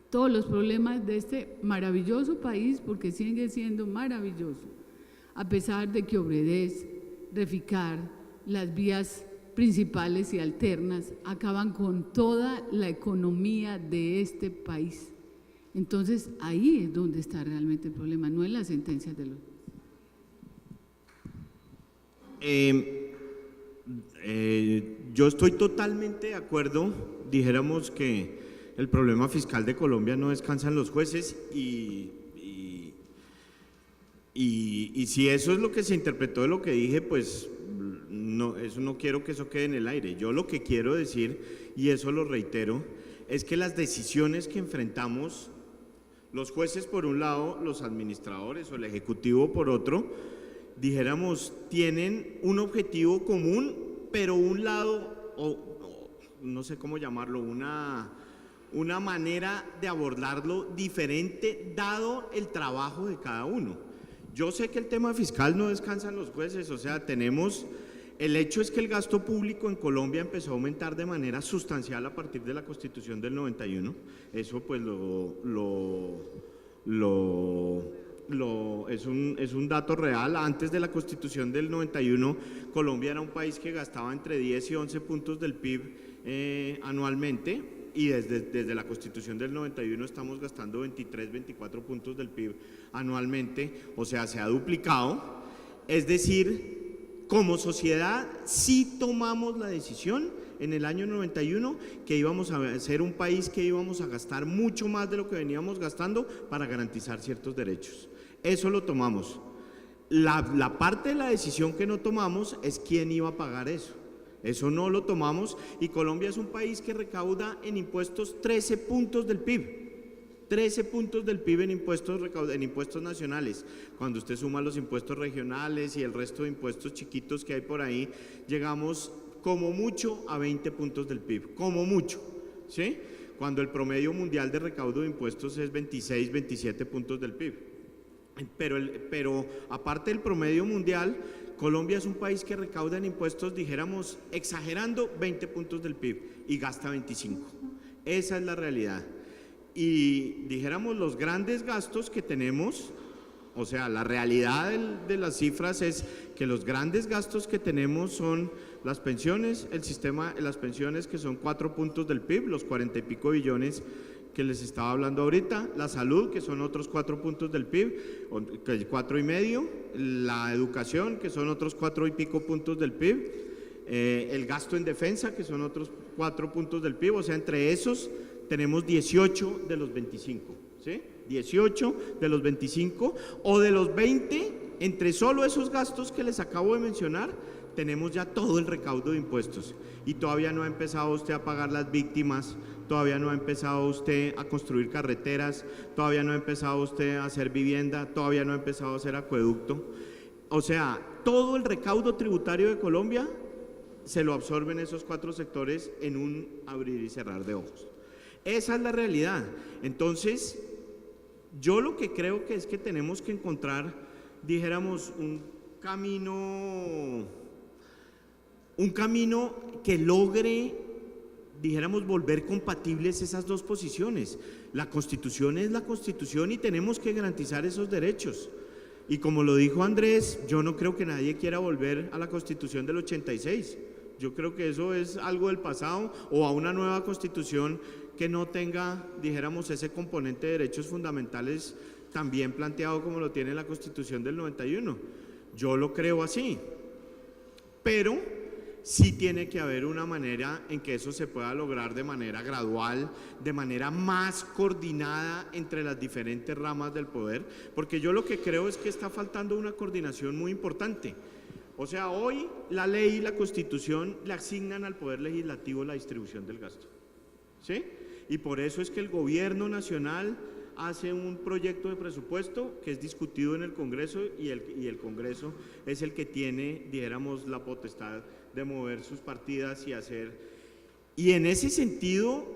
todos los problemas de este maravilloso país, porque sigue siendo maravilloso, a pesar de que Obredez, Reficar, las vías principales y alternas acaban con toda la economía de este país. Entonces, ahí es donde está realmente el problema, no en las sentencias de los… Yo estoy totalmente de acuerdo, dijéramos que el problema fiscal de Colombia no descansa en los jueces y si eso es lo que se interpretó de lo que dije, pues no, eso no quiero que eso quede en el aire. Yo lo que quiero decir, y eso lo reitero, es que las decisiones que enfrentamos, los jueces por un lado, los administradores o el ejecutivo por otro, dijéramos, tienen un objetivo común, pero un lado, o no sé cómo llamarlo, una manera de abordarlo diferente dado el trabajo de cada uno. Yo sé que el tema fiscal no descansa en los jueces, o sea, el hecho es que el gasto público en Colombia empezó a aumentar de manera sustancial a partir de la Constitución del 91, eso pues es un dato real. Antes de la Constitución del 91, Colombia era un país que gastaba entre 10 y 11 puntos del PIB anualmente, y desde la Constitución del 91 estamos gastando 23, 24 puntos del PIB anualmente, o sea, se ha duplicado. Es decir, como sociedad sí tomamos la decisión en el año 91 que íbamos a ser un país que íbamos a gastar mucho más de lo que veníamos gastando para garantizar ciertos derechos. Eso lo tomamos. La parte de la decisión que no tomamos es quién iba a pagar eso. Eso no lo tomamos, y Colombia es un país que recauda en impuestos 13 puntos del PIB. 13 puntos del PIB en impuestos nacionales. Cuando usted suma los impuestos regionales y el resto de impuestos chiquitos que hay por ahí, llegamos como mucho a 20 puntos del PIB, como mucho, ¿sí? Cuando el promedio mundial de recaudo de impuestos es 26, 27 puntos del PIB. Pero aparte del promedio mundial, Colombia es un país que recauda en impuestos, dijéramos, exagerando, 20 puntos del PIB y gasta 25. Esa es la realidad. Y dijéramos, los grandes gastos que tenemos, o sea, la realidad de las cifras es que los grandes gastos que tenemos son las pensiones, el sistema, las pensiones que son 4 puntos del PIB, los 40 y pico billones que les estaba hablando ahorita, la salud, que son otros 4 puntos del PIB, 4 y medio, la educación, que son otros 4 y pico puntos del PIB, el gasto en defensa, que son otros 4 puntos del PIB, o sea, entre esos tenemos 18 de los 25, ¿sí? 18 de los 25, o de los 20, entre solo esos gastos que les acabo de mencionar, tenemos ya todo el recaudo de impuestos y todavía no ha empezado usted a pagar las víctimas, todavía no ha empezado usted a construir carreteras, todavía no ha empezado usted a hacer vivienda, todavía no ha empezado a hacer acueducto. O sea, todo el recaudo tributario de Colombia se lo absorben esos 4 sectores en un abrir y cerrar de ojos. Esa es la realidad. Entonces, yo lo que creo que es que tenemos que encontrar, dijéramos, un camino que logre, dijéramos, volver compatibles esas dos posiciones. La Constitución es la Constitución y tenemos que garantizar esos derechos. Y como lo dijo Andrés, yo no creo que nadie quiera volver a la Constitución del 86. Yo creo que eso es algo del pasado, o a una nueva Constitución que no tenga, dijéramos, ese componente de derechos fundamentales también planteado como lo tiene la Constitución del 91. Yo lo creo así, pero sí tiene que haber una manera en que eso se pueda lograr de manera gradual, de manera más coordinada entre las diferentes ramas del poder, porque yo lo que creo es que está faltando una coordinación muy importante. O sea, hoy la ley y la Constitución le asignan al Poder Legislativo la distribución del gasto, ¿sí? Y por eso es que el Gobierno Nacional hace un proyecto de presupuesto que es discutido en el Congreso y el Congreso es el que tiene, dijéramos, la potestad de mover sus partidas y hacer. Y en ese sentido,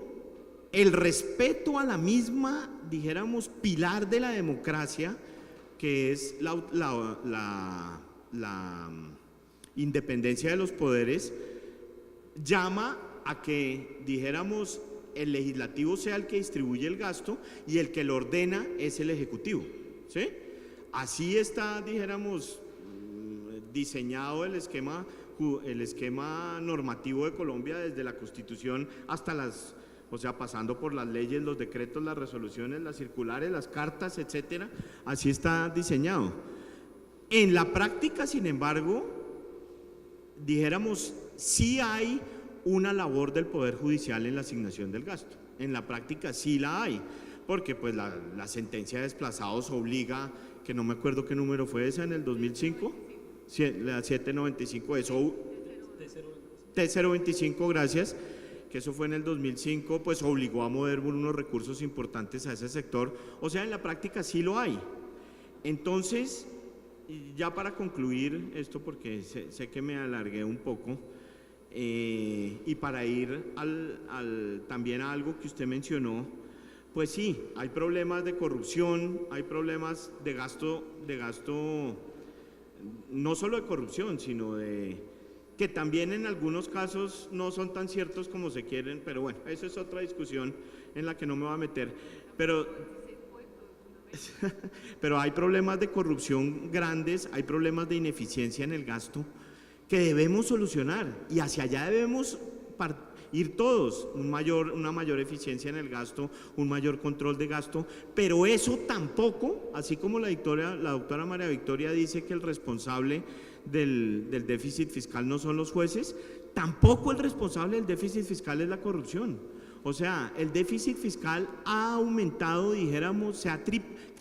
el respeto a la misma, dijéramos, pilar de la democracia, que es la independencia de los poderes, llama a que, dijéramos, el legislativo sea el que distribuye el gasto y el que lo ordena es el ejecutivo, ¿sí? Así está, dijéramos, diseñado el esquema normativo de Colombia desde la Constitución hasta o sea, pasando por las leyes, los decretos, las resoluciones, las circulares, las cartas, etcétera. Así está diseñado. En la práctica, sin embargo, dijéramos, sí hay una labor del Poder Judicial en la asignación del gasto. En la práctica sí la hay, porque pues la sentencia de desplazados obliga, que no me acuerdo qué número fue esa, en el 2005, la 795, eso, T025, gracias, que eso fue en el 2005, pues obligó a mover unos recursos importantes a ese sector. O sea, en la práctica sí lo hay. Entonces, ya para concluir esto, porque sé que me alargué un poco, y para ir también a algo que usted mencionó, pues sí, hay problemas de corrupción, hay problemas de gasto, no solo de corrupción, sino que también en algunos casos no son tan ciertos como se quieren, pero bueno, eso es otra discusión en la que no me voy a meter, pero hay problemas de corrupción grandes, hay problemas de ineficiencia en el gasto que debemos solucionar y hacia allá debemos ir todos, una mayor eficiencia en el gasto, un mayor control de gasto, pero eso tampoco, así como la doctora María Victoria dice que el responsable del déficit fiscal no son los jueces, tampoco el responsable del déficit fiscal es la corrupción. O sea, el déficit fiscal ha aumentado, dijéramos, se ha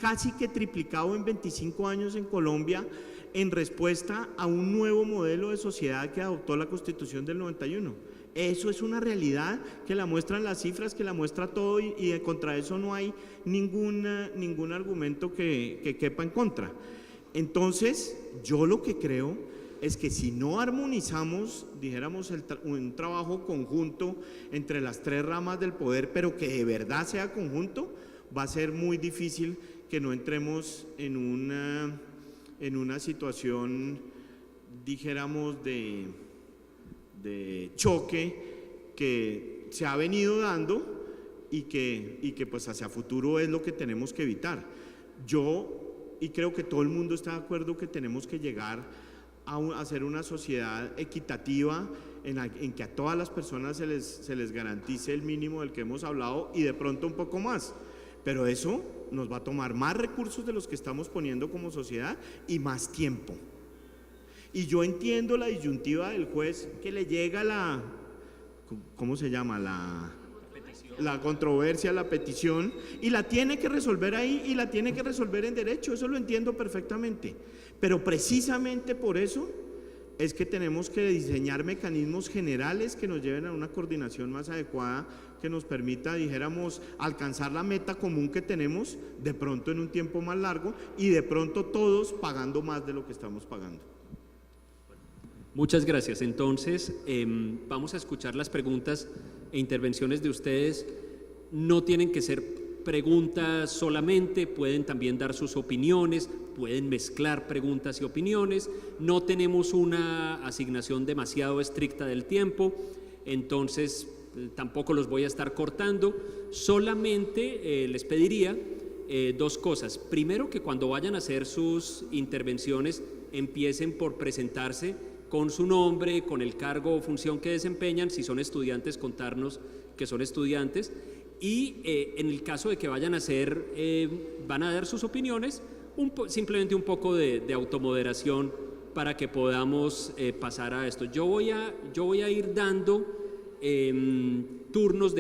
casi que triplicado en 25 años en Colombia, en respuesta a un nuevo modelo de sociedad que adoptó la Constitución del 91. Eso es una realidad que la muestran las cifras, que la muestra todo y contra eso no hay ningún argumento que quepa en contra. Entonces, yo lo que creo es que si no armonizamos, dijéramos, un trabajo conjunto entre las tres ramas del poder, pero que de verdad sea conjunto, va a ser muy difícil que no entremos en una situación, dijéramos, de choque que se ha venido dando y que pues hacia futuro es lo que tenemos que evitar. Y creo que todo el mundo está de acuerdo que tenemos que llegar a ser una sociedad equitativa en que a todas las personas se les garantice el mínimo del que hemos hablado y de pronto un poco más, pero eso nos va a tomar más recursos de los que estamos poniendo como sociedad y más tiempo. Y yo entiendo la disyuntiva del juez que le llega ¿cómo se llama? La controversia, la petición, y la tiene que resolver ahí y la tiene que resolver en derecho, eso lo entiendo perfectamente, pero precisamente por eso es que tenemos que diseñar mecanismos generales que nos lleven a una coordinación más adecuada, que nos permita, dijéramos, alcanzar la meta común que tenemos de pronto en un tiempo más largo y de pronto todos pagando más de lo que estamos pagando. Muchas gracias. Entonces, vamos a escuchar las preguntas e intervenciones de ustedes. No tienen que ser preguntas solamente, pueden también dar sus opiniones, pueden mezclar preguntas y opiniones. No tenemos una asignación demasiado estricta del tiempo, entonces tampoco los voy a estar cortando. Solamente les pediría dos cosas. Primero, que cuando vayan a hacer sus intervenciones empiecen por presentarse con su nombre, con el cargo o función que desempeñan. Si son estudiantes, contarnos que son estudiantes, y en el caso de que vayan a van a dar sus opiniones, simplemente un poco de automoderación para que podamos pasar a esto. Yo voy a ir dando turnos,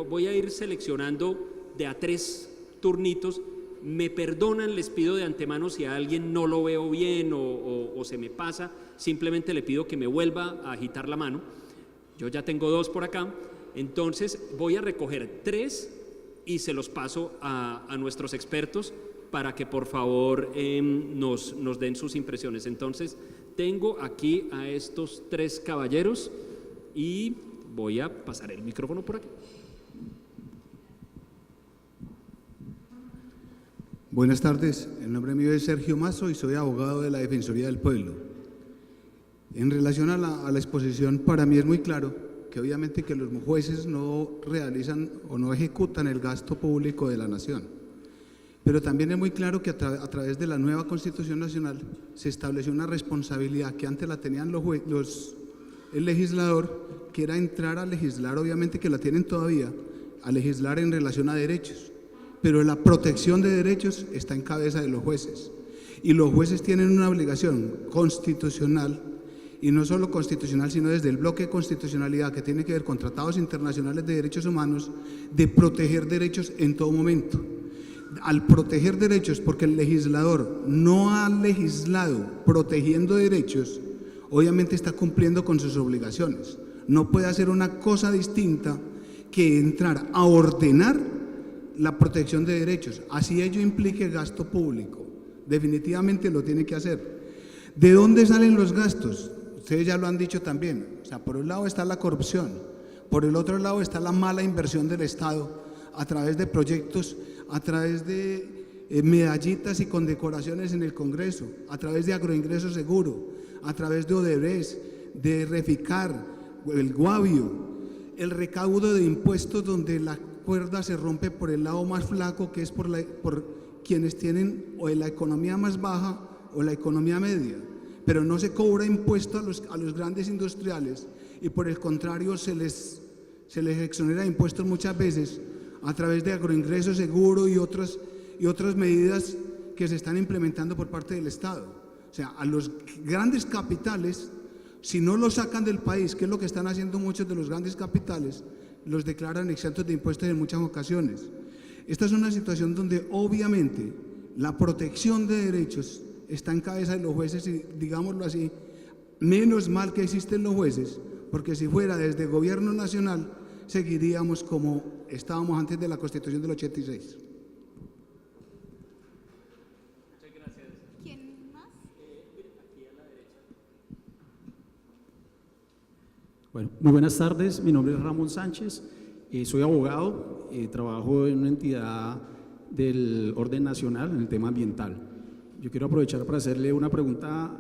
voy a ir seleccionando de a 3 turnitos. Me perdonan, les pido de antemano si a alguien no lo veo bien o se me pasa, simplemente le pido que me vuelva a agitar la mano. Yo ya tengo 2 por acá, entonces voy a recoger 3 y se los paso a nuestros expertos para que por favor nos den sus impresiones. Entonces tengo aquí a estos 3 caballeros y voy a pasar el micrófono por aquí. Buenas tardes, el nombre mío es Sergio Mazo y soy abogado de la Defensoría del Pueblo. En relación a la exposición, para mí es muy claro que obviamente que los jueces no realizan o no ejecutan el gasto público de la nación, pero también es muy claro que a través de la nueva Constitución Nacional se estableció una responsabilidad que antes la tenían el legislador, que era entrar a legislar, obviamente que la tienen todavía, a legislar en relación a derechos. Pero la protección de derechos está en cabeza de los jueces, y los jueces tienen una obligación constitucional, y no solo constitucional, sino desde el bloque de constitucionalidad que tiene que ver con tratados internacionales de derechos humanos, de proteger derechos en todo momento. Al proteger derechos, porque el legislador no ha legislado protegiendo derechos, obviamente está cumpliendo con sus obligaciones. No puede hacer una cosa distinta que entrar a ordenar la protección de derechos, así ello implique gasto público, definitivamente lo tiene que hacer. ¿De dónde salen los gastos? Ustedes ya lo han dicho también, o sea, por un lado está la corrupción, por el otro lado está la mala inversión del Estado a través de proyectos, a través de medallitas y condecoraciones en el Congreso, a través de Agroingreso Seguro, a través de Odebrecht, de Reficar, el Guavio, el recaudo de impuestos donde la cuerda se rompe por el lado más flaco, que es por quienes tienen o la economía más baja o la economía media, pero no se cobra impuesto a los grandes industriales, y por el contrario se les exonera de impuestos muchas veces a través de Agroingreso Seguro y otras medidas que se están implementando por parte del Estado. O sea, a los grandes capitales, si no los sacan del país, que es lo que están haciendo muchos de los grandes capitales, los declaran exentos de impuestos en muchas ocasiones. Esta es una situación donde obviamente la protección de derechos está en cabeza de los jueces, y digámoslo así, menos mal que existen los jueces, porque si fuera desde el gobierno nacional seguiríamos como estábamos antes de la Constitución del 86. ¿Quién más? Bueno, muy buenas tardes, mi nombre es Ramón Sánchez, soy abogado, trabajo en una entidad del orden nacional en el tema ambiental. Yo quiero aprovechar para hacerle una pregunta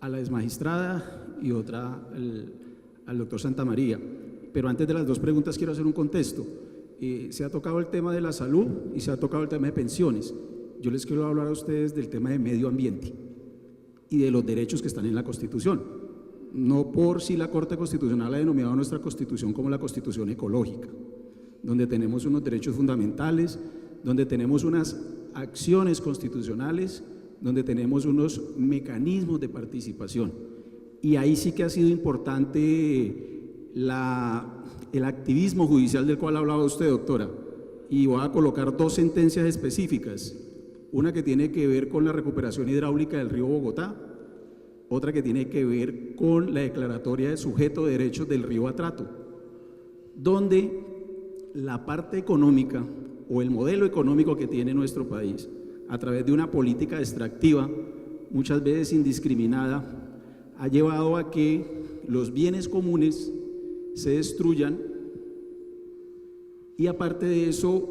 a la exmagistrada y otra al doctor Santamaría, pero antes de las dos preguntas quiero hacer un contexto. Se ha tocado el tema de la salud y se ha tocado el tema de pensiones. Yo les quiero hablar a ustedes del tema de medio ambiente y de los derechos que están en la Constitución. No por si la Corte Constitucional ha denominado nuestra Constitución como la Constitución ecológica, donde tenemos unos derechos fundamentales, donde tenemos unas acciones constitucionales, donde tenemos unos mecanismos de participación. Y ahí sí que ha sido importante el activismo judicial del cual hablaba usted, doctora. Y voy a colocar dos sentencias específicas, una que tiene que ver con la recuperación hidráulica del río Bogotá, otra que tiene que ver con la declaratoria de sujeto de derechos del río Atrato, donde la parte económica o el modelo económico que tiene nuestro país, a través de una política extractiva, muchas veces indiscriminada, ha llevado a que los bienes comunes se destruyan y aparte de eso,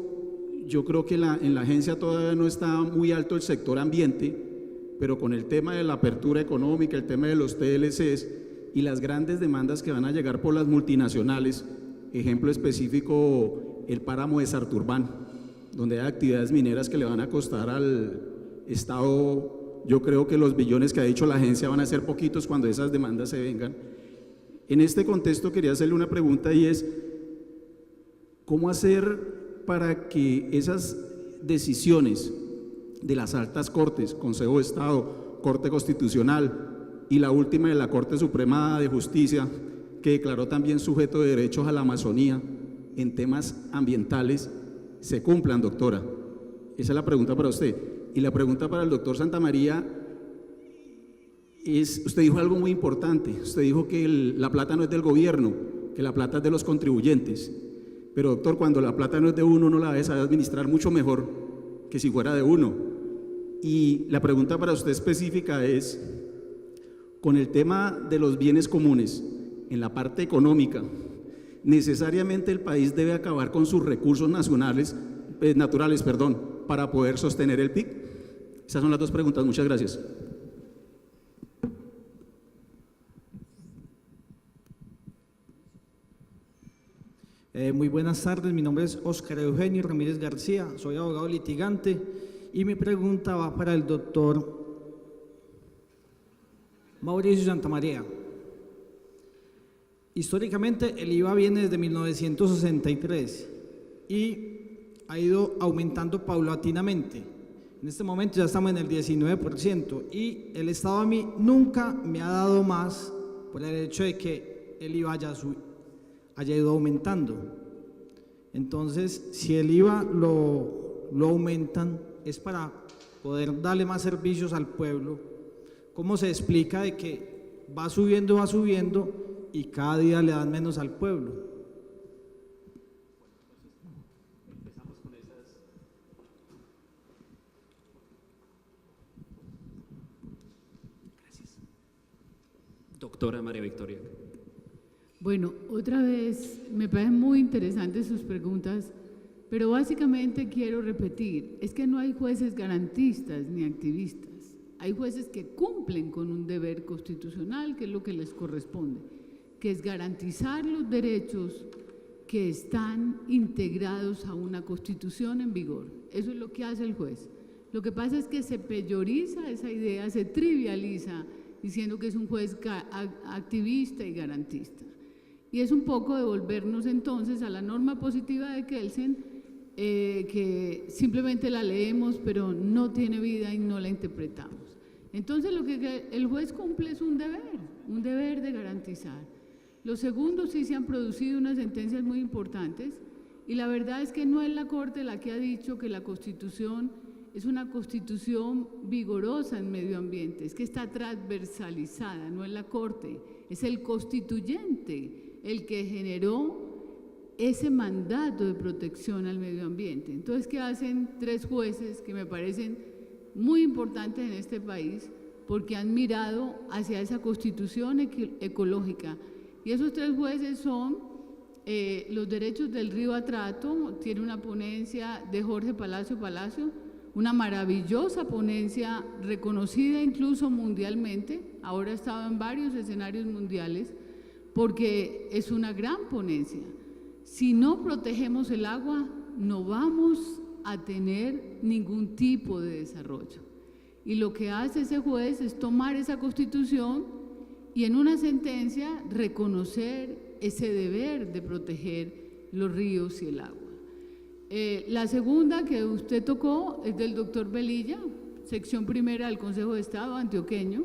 yo creo que en la agencia todavía no está muy alto el sector ambiente, pero con el tema de la apertura económica, el tema de los TLCs y las grandes demandas que van a llegar por las multinacionales, ejemplo específico, el páramo de Sarturbán, donde hay actividades mineras que le van a costar al Estado, yo creo que los billones que ha dicho la agencia van a ser poquitos cuando esas demandas se vengan. En este contexto quería hacerle una pregunta y es, ¿cómo hacer para que esas decisiones de las altas cortes, Consejo de Estado, Corte Constitucional y la última de la Corte Suprema de Justicia, que declaró también sujeto de derechos a la Amazonía en temas ambientales, se cumplan, doctora? Esa es la pregunta para usted. Y la pregunta para el doctor Santamaría es, usted dijo algo muy importante, usted dijo que la plata no es del gobierno, que la plata es de los contribuyentes, pero doctor, cuando la plata no es de uno, uno la debe saber administrar mucho mejor que si fuera de uno. Y la pregunta para usted específica es, con el tema de los bienes comunes, en la parte económica, necesariamente el país debe acabar con sus recursos naturales, para poder sostener el PIB. Esas son las dos preguntas. Muchas gracias. Muy buenas tardes, mi nombre es Óscar Eugenio Ramírez García, soy abogado litigante y mi pregunta va para el doctor Mauricio Santamaría. Históricamente el IVA viene desde 1963 y ha ido aumentando paulatinamente. En este momento ya estamos en el 19% y el Estado a mí nunca me ha dado más por el hecho de que el IVA haya ido aumentando. Entonces, si el IVA lo aumentan, es para poder darle más servicios al pueblo. ¿Cómo se explica de que va subiendo y cada día le dan menos al pueblo? Doctora María Victoria. Bueno, otra vez, me parecen muy interesantes sus preguntas, pero básicamente quiero repetir, es que no hay jueces garantistas ni activistas, hay jueces que cumplen con un deber constitucional, que es lo que les corresponde, que es garantizar los derechos que están integrados a una constitución en vigor. Eso es lo que hace el juez. Lo que pasa es que se peyoriza esa idea, se trivializa, diciendo que es un juez activista y garantista. Y es un poco devolvernos entonces a la norma positiva de Kelsen, que simplemente la leemos pero no tiene vida y no la interpretamos. Entonces lo que el juez cumple es un deber de garantizar. Los segundos sí se han producido unas sentencias muy importantes y la verdad es que no es la Corte la que ha dicho que la Constitución es una constitución vigorosa en medio ambiente, es que está transversalizada, no es la Corte, es el constituyente el que generó ese mandato de protección al medio ambiente. Entonces, ¿qué hacen tres jueces que me parecen muy importantes en este país? Porque han mirado hacia esa constitución ecológica Y esos 3 jueces son los derechos del río Atrato, tiene una ponencia de Jorge Palacio, una maravillosa ponencia reconocida incluso mundialmente, ahora ha estado en varios escenarios mundiales, porque es una gran ponencia. Si no protegemos el agua, no vamos a tener ningún tipo de desarrollo. Y lo que hace ese juez es tomar esa Constitución y en una sentencia reconocer ese deber de proteger los ríos y el agua. La segunda que usted tocó es del doctor Velilla, sección primera del Consejo de Estado antioqueño,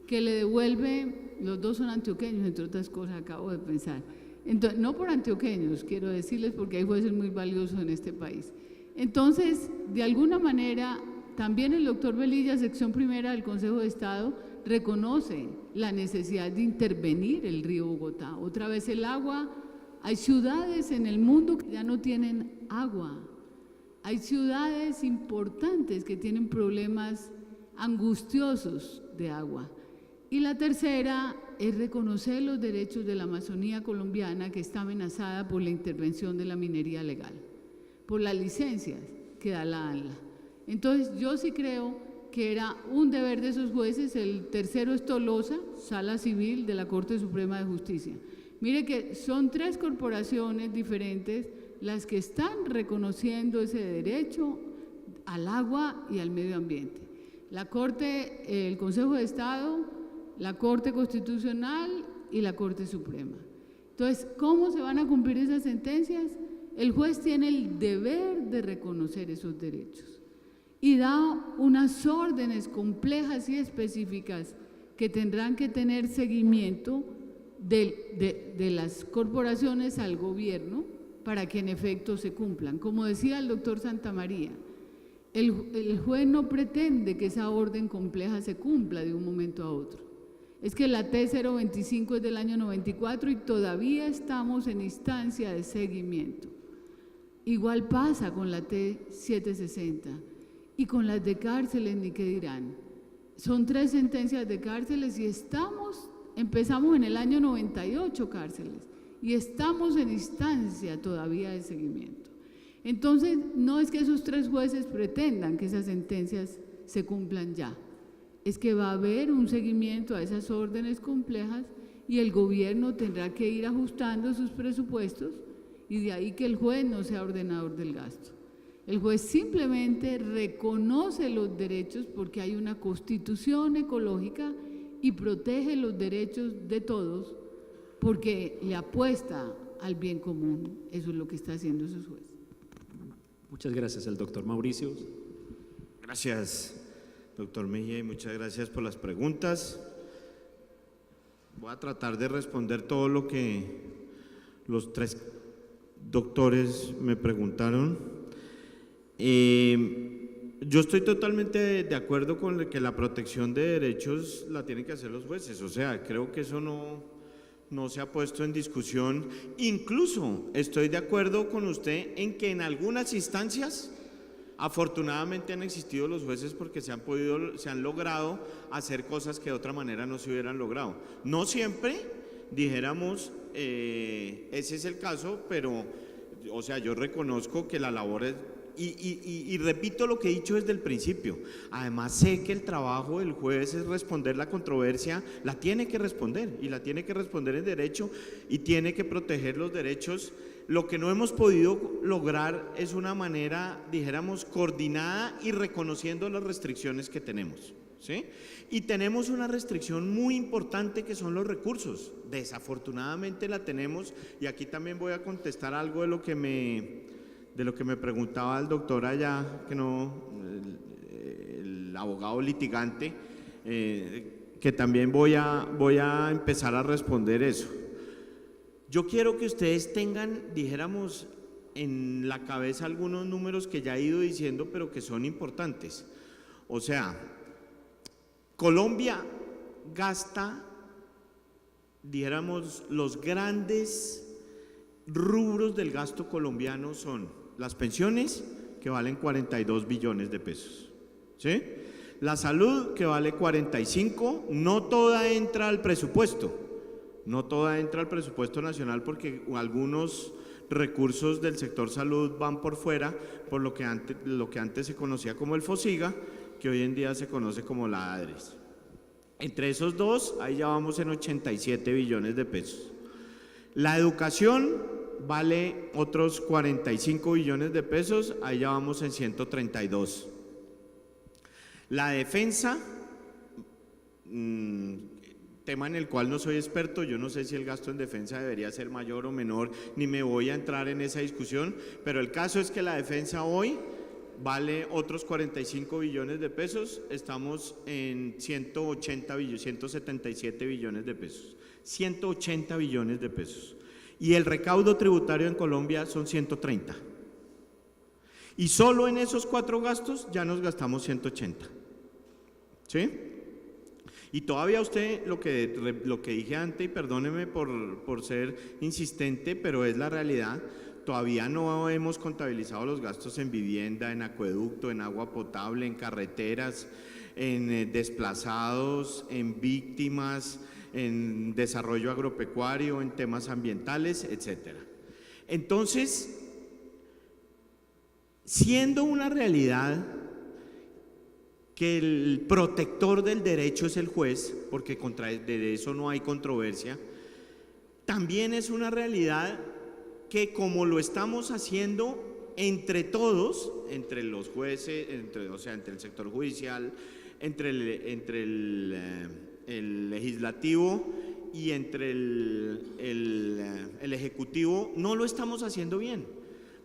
que le devuelve, los dos son antioqueños, entre otras cosas, acabo de pensar. Entonces, no por antioqueños, quiero decirles, porque hay jueces muy valiosos en este país. Entonces, de alguna manera, también el doctor Velilla, sección primera del Consejo de Estado, reconoce la necesidad de intervenir el río Bogotá. Otra vez el agua, hay ciudades en el mundo que ya no tienen agua. Hay ciudades importantes que tienen problemas angustiosos de agua. Y la tercera es reconocer los derechos de la Amazonía colombiana, que está amenazada por la intervención de la minería legal, por las licencias que da la ANLA. Entonces, yo sí creo que era un deber de esos jueces. El tercero es Tolosa, Sala Civil de la Corte Suprema de Justicia. Mire que son 3 corporaciones diferentes las que están reconociendo ese derecho al agua y al medio ambiente. La Corte, el Consejo de Estado, la Corte Constitucional y la Corte Suprema. Entonces, ¿cómo se van a cumplir esas sentencias? El juez tiene el deber de reconocer esos derechos y da unas órdenes complejas y específicas que tendrán que tener seguimiento de las corporaciones al gobierno para que en efecto se cumplan. Como decía el doctor Santamaría, el juez no pretende que esa orden compleja se cumpla de un momento a otro. Es que la T025 es del año 94 y todavía estamos en instancia de seguimiento. Igual pasa con la T760 y con las de cárceles, ni qué dirán. Son 3 sentencias de cárceles y empezamos en el año 98 cárceles y estamos en instancia todavía de seguimiento. Entonces, no es que esos 3 jueces pretendan que esas sentencias se cumplan ya, es que va a haber un seguimiento a esas órdenes complejas y el gobierno tendrá que ir ajustando sus presupuestos, y de ahí que el juez no sea ordenador del gasto. El juez simplemente reconoce los derechos porque hay una constitución ecológica y protege los derechos de todos porque le apuesta al bien común. Eso es lo que está haciendo esos jueces. Muchas gracias al doctor Mauricio. Gracias, doctor Mejía, y muchas gracias por las preguntas. Voy a tratar de responder todo lo que los 3 doctores me preguntaron. Yo estoy totalmente de acuerdo con que la protección de derechos la tienen que hacer los jueces, o sea, creo que eso no se ha puesto en discusión. Incluso estoy de acuerdo con usted en que en algunas instancias afortunadamente han existido los jueces porque se han logrado hacer cosas que de otra manera no se hubieran logrado. No siempre, dijéramos, ese es el caso, pero, o sea, yo reconozco que la labor es, y repito lo que he dicho desde el principio, además sé que el trabajo del juez es responder la controversia, la tiene que responder, y la tiene que responder en derecho, y tiene que proteger los derechos. Lo que no hemos podido lograr es una manera, dijéramos, coordinada y reconociendo las restricciones que tenemos, ¿sí? Y tenemos una restricción muy importante que son los recursos. Desafortunadamente la tenemos, y aquí también voy a contestar algo de lo que me preguntaba el doctor allá, que no, el abogado litigante, que también voy a empezar a responder eso. Yo quiero que ustedes tengan, dijéramos, en la cabeza algunos números que ya he ido diciendo, pero que son importantes. O sea, Colombia gasta, dijéramos, los grandes rubros del gasto colombiano son las pensiones, que valen 42 billones de pesos, ¿sí? La salud, que vale 45, no toda entra al presupuesto, No toda entra al presupuesto nacional porque algunos recursos del sector salud van por fuera, por lo que antes se conocía como el FOSIGA, que hoy en día se conoce como la ADRES. Entre esos dos, ahí ya vamos en 87 billones de pesos. La educación vale otros 45 billones de pesos, ahí ya vamos en 132. La defensa, tema en el cual no soy experto, yo no sé si el gasto en defensa debería ser mayor o menor, ni me voy a entrar en esa discusión, pero el caso es que la defensa hoy vale otros 45 billones de pesos, estamos en 177 billones de pesos, 180 billones de pesos. Y el recaudo tributario en Colombia son 130. Y solo en esos 4 gastos ya nos gastamos 180. ¿Sí? Y todavía usted, lo que dije antes, y perdóneme por ser insistente, pero es la realidad, todavía no hemos contabilizado los gastos en vivienda, en acueducto, en agua potable, en carreteras, en desplazados, en víctimas, en desarrollo agropecuario, en temas ambientales, etcétera. Entonces, siendo una realidad que el protector del derecho es el juez, porque de eso no hay controversia, también es una realidad que como lo estamos haciendo entre todos, entre los jueces, entre el sector judicial, entre el legislativo y entre el ejecutivo, no lo estamos haciendo bien,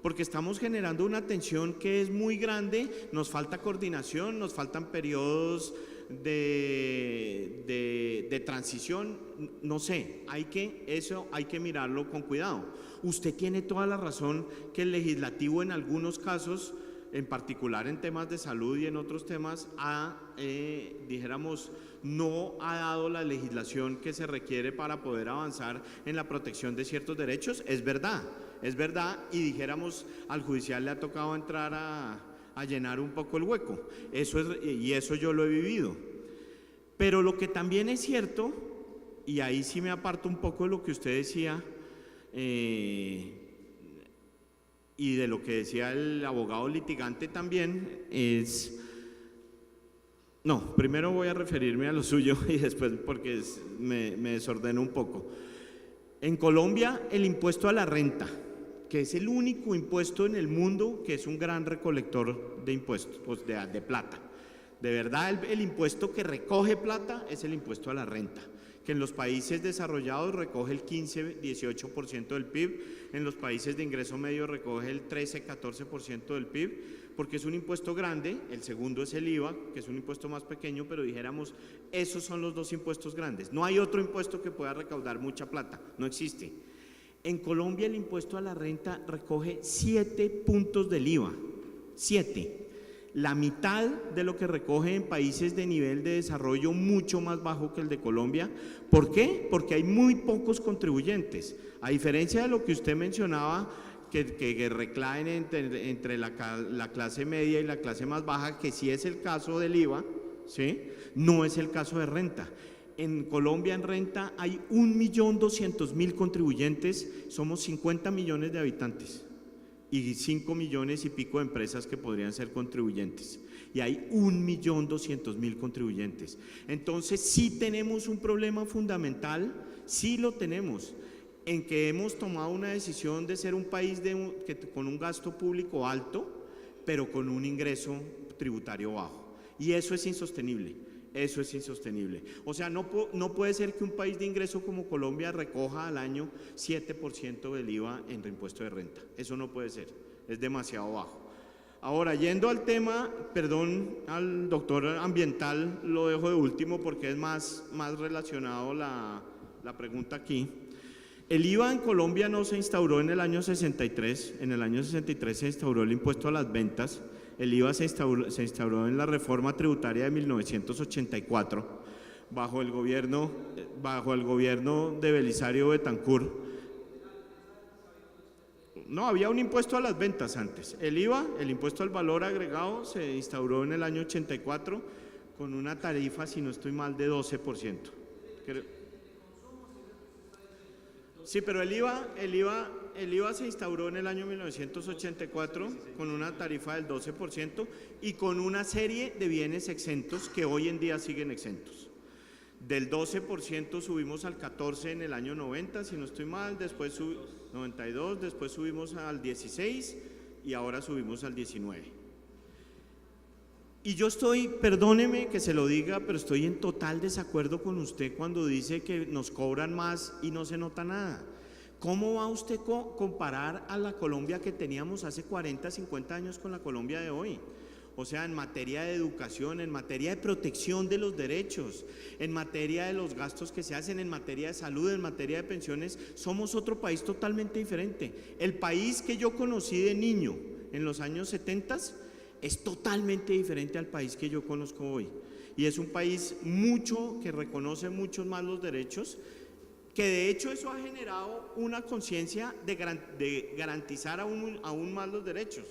porque estamos generando una tensión que es muy grande, nos falta coordinación, nos faltan periodos de transición, no sé, hay que mirarlo con cuidado. Usted tiene toda la razón que el legislativo en algunos casos, en particular en temas de salud y en otros temas, no ha dado la legislación que se requiere para poder avanzar en la protección de ciertos derechos, es verdad, y dijéramos, al judicial le ha tocado entrar a llenar un poco el hueco, y eso yo lo he vivido. Pero lo que también es cierto, y ahí sí me aparto un poco de lo que usted decía, y de lo que decía el abogado litigante también, es... No, primero voy a referirme a lo suyo y después porque me desordeno un poco. En Colombia, el impuesto a la renta, que es el único impuesto en el mundo que es un gran recolector de impuestos, pues de plata. De verdad, el impuesto que recoge plata es el impuesto a la renta, que en los países desarrollados recoge el 15-18% del PIB, en los países de ingreso medio recoge el 13-14% del PIB, porque es un impuesto grande. El segundo es el IVA, que es un impuesto más pequeño, pero dijéramos, esos son los dos impuestos grandes. No hay otro impuesto que pueda recaudar mucha plata, no existe. En Colombia el impuesto a la renta recoge 7 puntos del IVA, 7. La mitad de lo que recoge en países de nivel de desarrollo mucho más bajo que el de Colombia. ¿Por qué? Porque hay muy pocos contribuyentes. A diferencia de lo que usted mencionaba, que reclaen entre la clase media y la clase más baja, que sí es el caso del IVA, ¿sí? No es el caso de renta. En Colombia en renta hay 1.200.000 contribuyentes, somos 50 millones de habitantes y 5 millones y pico de empresas que podrían ser contribuyentes, y hay 1.200.000 contribuyentes. Entonces sí tenemos un problema fundamental, sí lo tenemos, en que hemos tomado una decisión de ser un país con un gasto público alto, pero con un ingreso tributario bajo, y eso es insostenible. Eso es insostenible. O sea, no puede ser que un país de ingreso como Colombia recoja al año 7% del IVA en impuesto de renta. Eso no puede ser, es demasiado bajo. Ahora, yendo al tema, perdón, al doctor ambiental, lo dejo de último porque es más relacionado la pregunta aquí. El IVA en Colombia no se instauró en el año 63, en el año 63 se instauró el impuesto a las ventas. El IVA se instauró en la reforma tributaria de 1984 bajo el gobierno de Belisario Betancur. No, había un impuesto a las ventas antes. El IVA, el impuesto al valor agregado, se instauró en el año 84 con una tarifa, si no estoy mal, de 12%. Sí, pero el IVA se instauró en el año 1984 con una tarifa del 12% y con una serie de bienes exentos que hoy en día siguen exentos. Del 12% subimos al 14% en el año 90, si no estoy mal, después 92, después subimos al 16% y ahora subimos al 19%. Y yo estoy, perdóneme que se lo diga, pero estoy en total desacuerdo con usted cuando dice que nos cobran más y no se nota nada. ¿Cómo va usted a comparar a la Colombia que teníamos hace 40, 50 años con la Colombia de hoy? O sea, en materia de educación, en materia de protección de los derechos, en materia de los gastos que se hacen, en materia de salud, en materia de pensiones, somos otro país totalmente diferente. El país que yo conocí de niño en los años 70 es totalmente diferente al país que yo conozco hoy. Y es un país que reconoce muchos más los derechos, que de hecho eso ha generado una conciencia de garantizar aún más los derechos.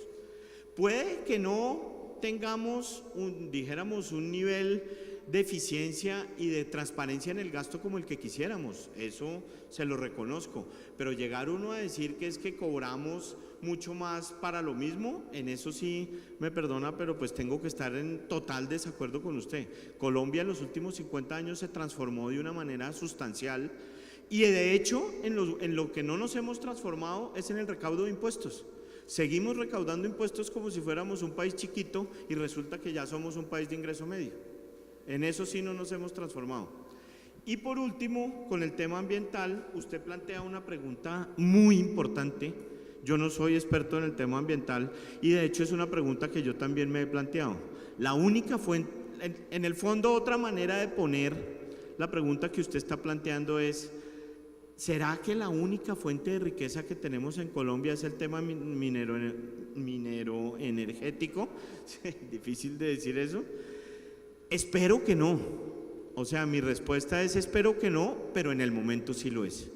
Puede que no tengamos un nivel de eficiencia y de transparencia en el gasto como el que quisiéramos, eso se lo reconozco, pero llegar uno a decir que es que cobramos mucho más para lo mismo, en eso sí me perdona, pero pues tengo que estar en total desacuerdo con usted. Colombia en los últimos 50 años se transformó de una manera sustancial y de hecho en lo que no nos hemos transformado es en el recaudo de impuestos. Seguimos recaudando impuestos como si fuéramos un país chiquito y resulta que ya somos un país de ingreso medio. En eso sí no nos hemos transformado. Y por último, con el tema ambiental, usted plantea una pregunta muy importante. Yo no soy experto en el tema ambiental y de hecho es una pregunta que yo también me he planteado. La única fuente, en el fondo otra manera de poner la pregunta que usted está planteando es: ¿será que la única fuente de riqueza que tenemos en Colombia es el tema minero energético? Difícil de decir eso. Espero que no. O sea, mi respuesta es espero que no, pero en el momento sí lo es.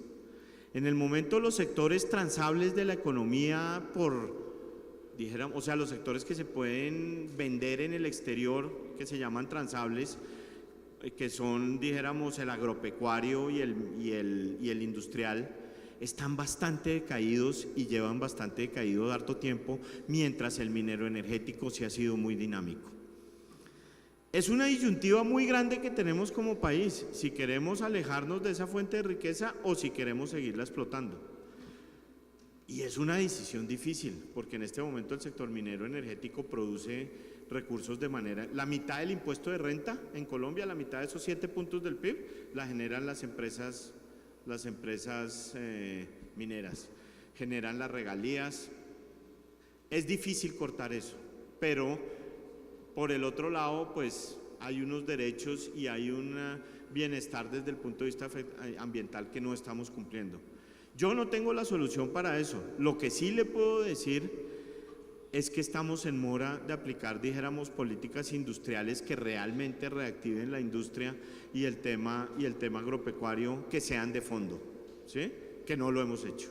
En el momento los sectores transables de la economía o sea, los sectores que se pueden vender en el exterior, que se llaman transables, que son, dijéramos, el agropecuario y el industrial, están bastante decaídos y llevan bastante decaído de harto tiempo, mientras el minero energético sí ha sido muy dinámico. Es una disyuntiva muy grande que tenemos como país, si queremos alejarnos de esa fuente de riqueza o si queremos seguirla explotando. Y es una decisión difícil, porque en este momento el sector minero energético produce recursos de manera… La mitad del impuesto de renta en Colombia, la mitad de esos 7 puntos del PIB, la generan las empresas mineras, generan las regalías. Es difícil cortar eso, pero por el otro lado, pues hay unos derechos y hay un bienestar desde el punto de vista ambiental que no estamos cumpliendo. Yo no tengo la solución para eso. Lo que sí le puedo decir es que estamos en mora de aplicar, dijéramos, políticas industriales que realmente reactiven la industria y el tema agropecuario, que sean de fondo, ¿sí? Que no lo hemos hecho.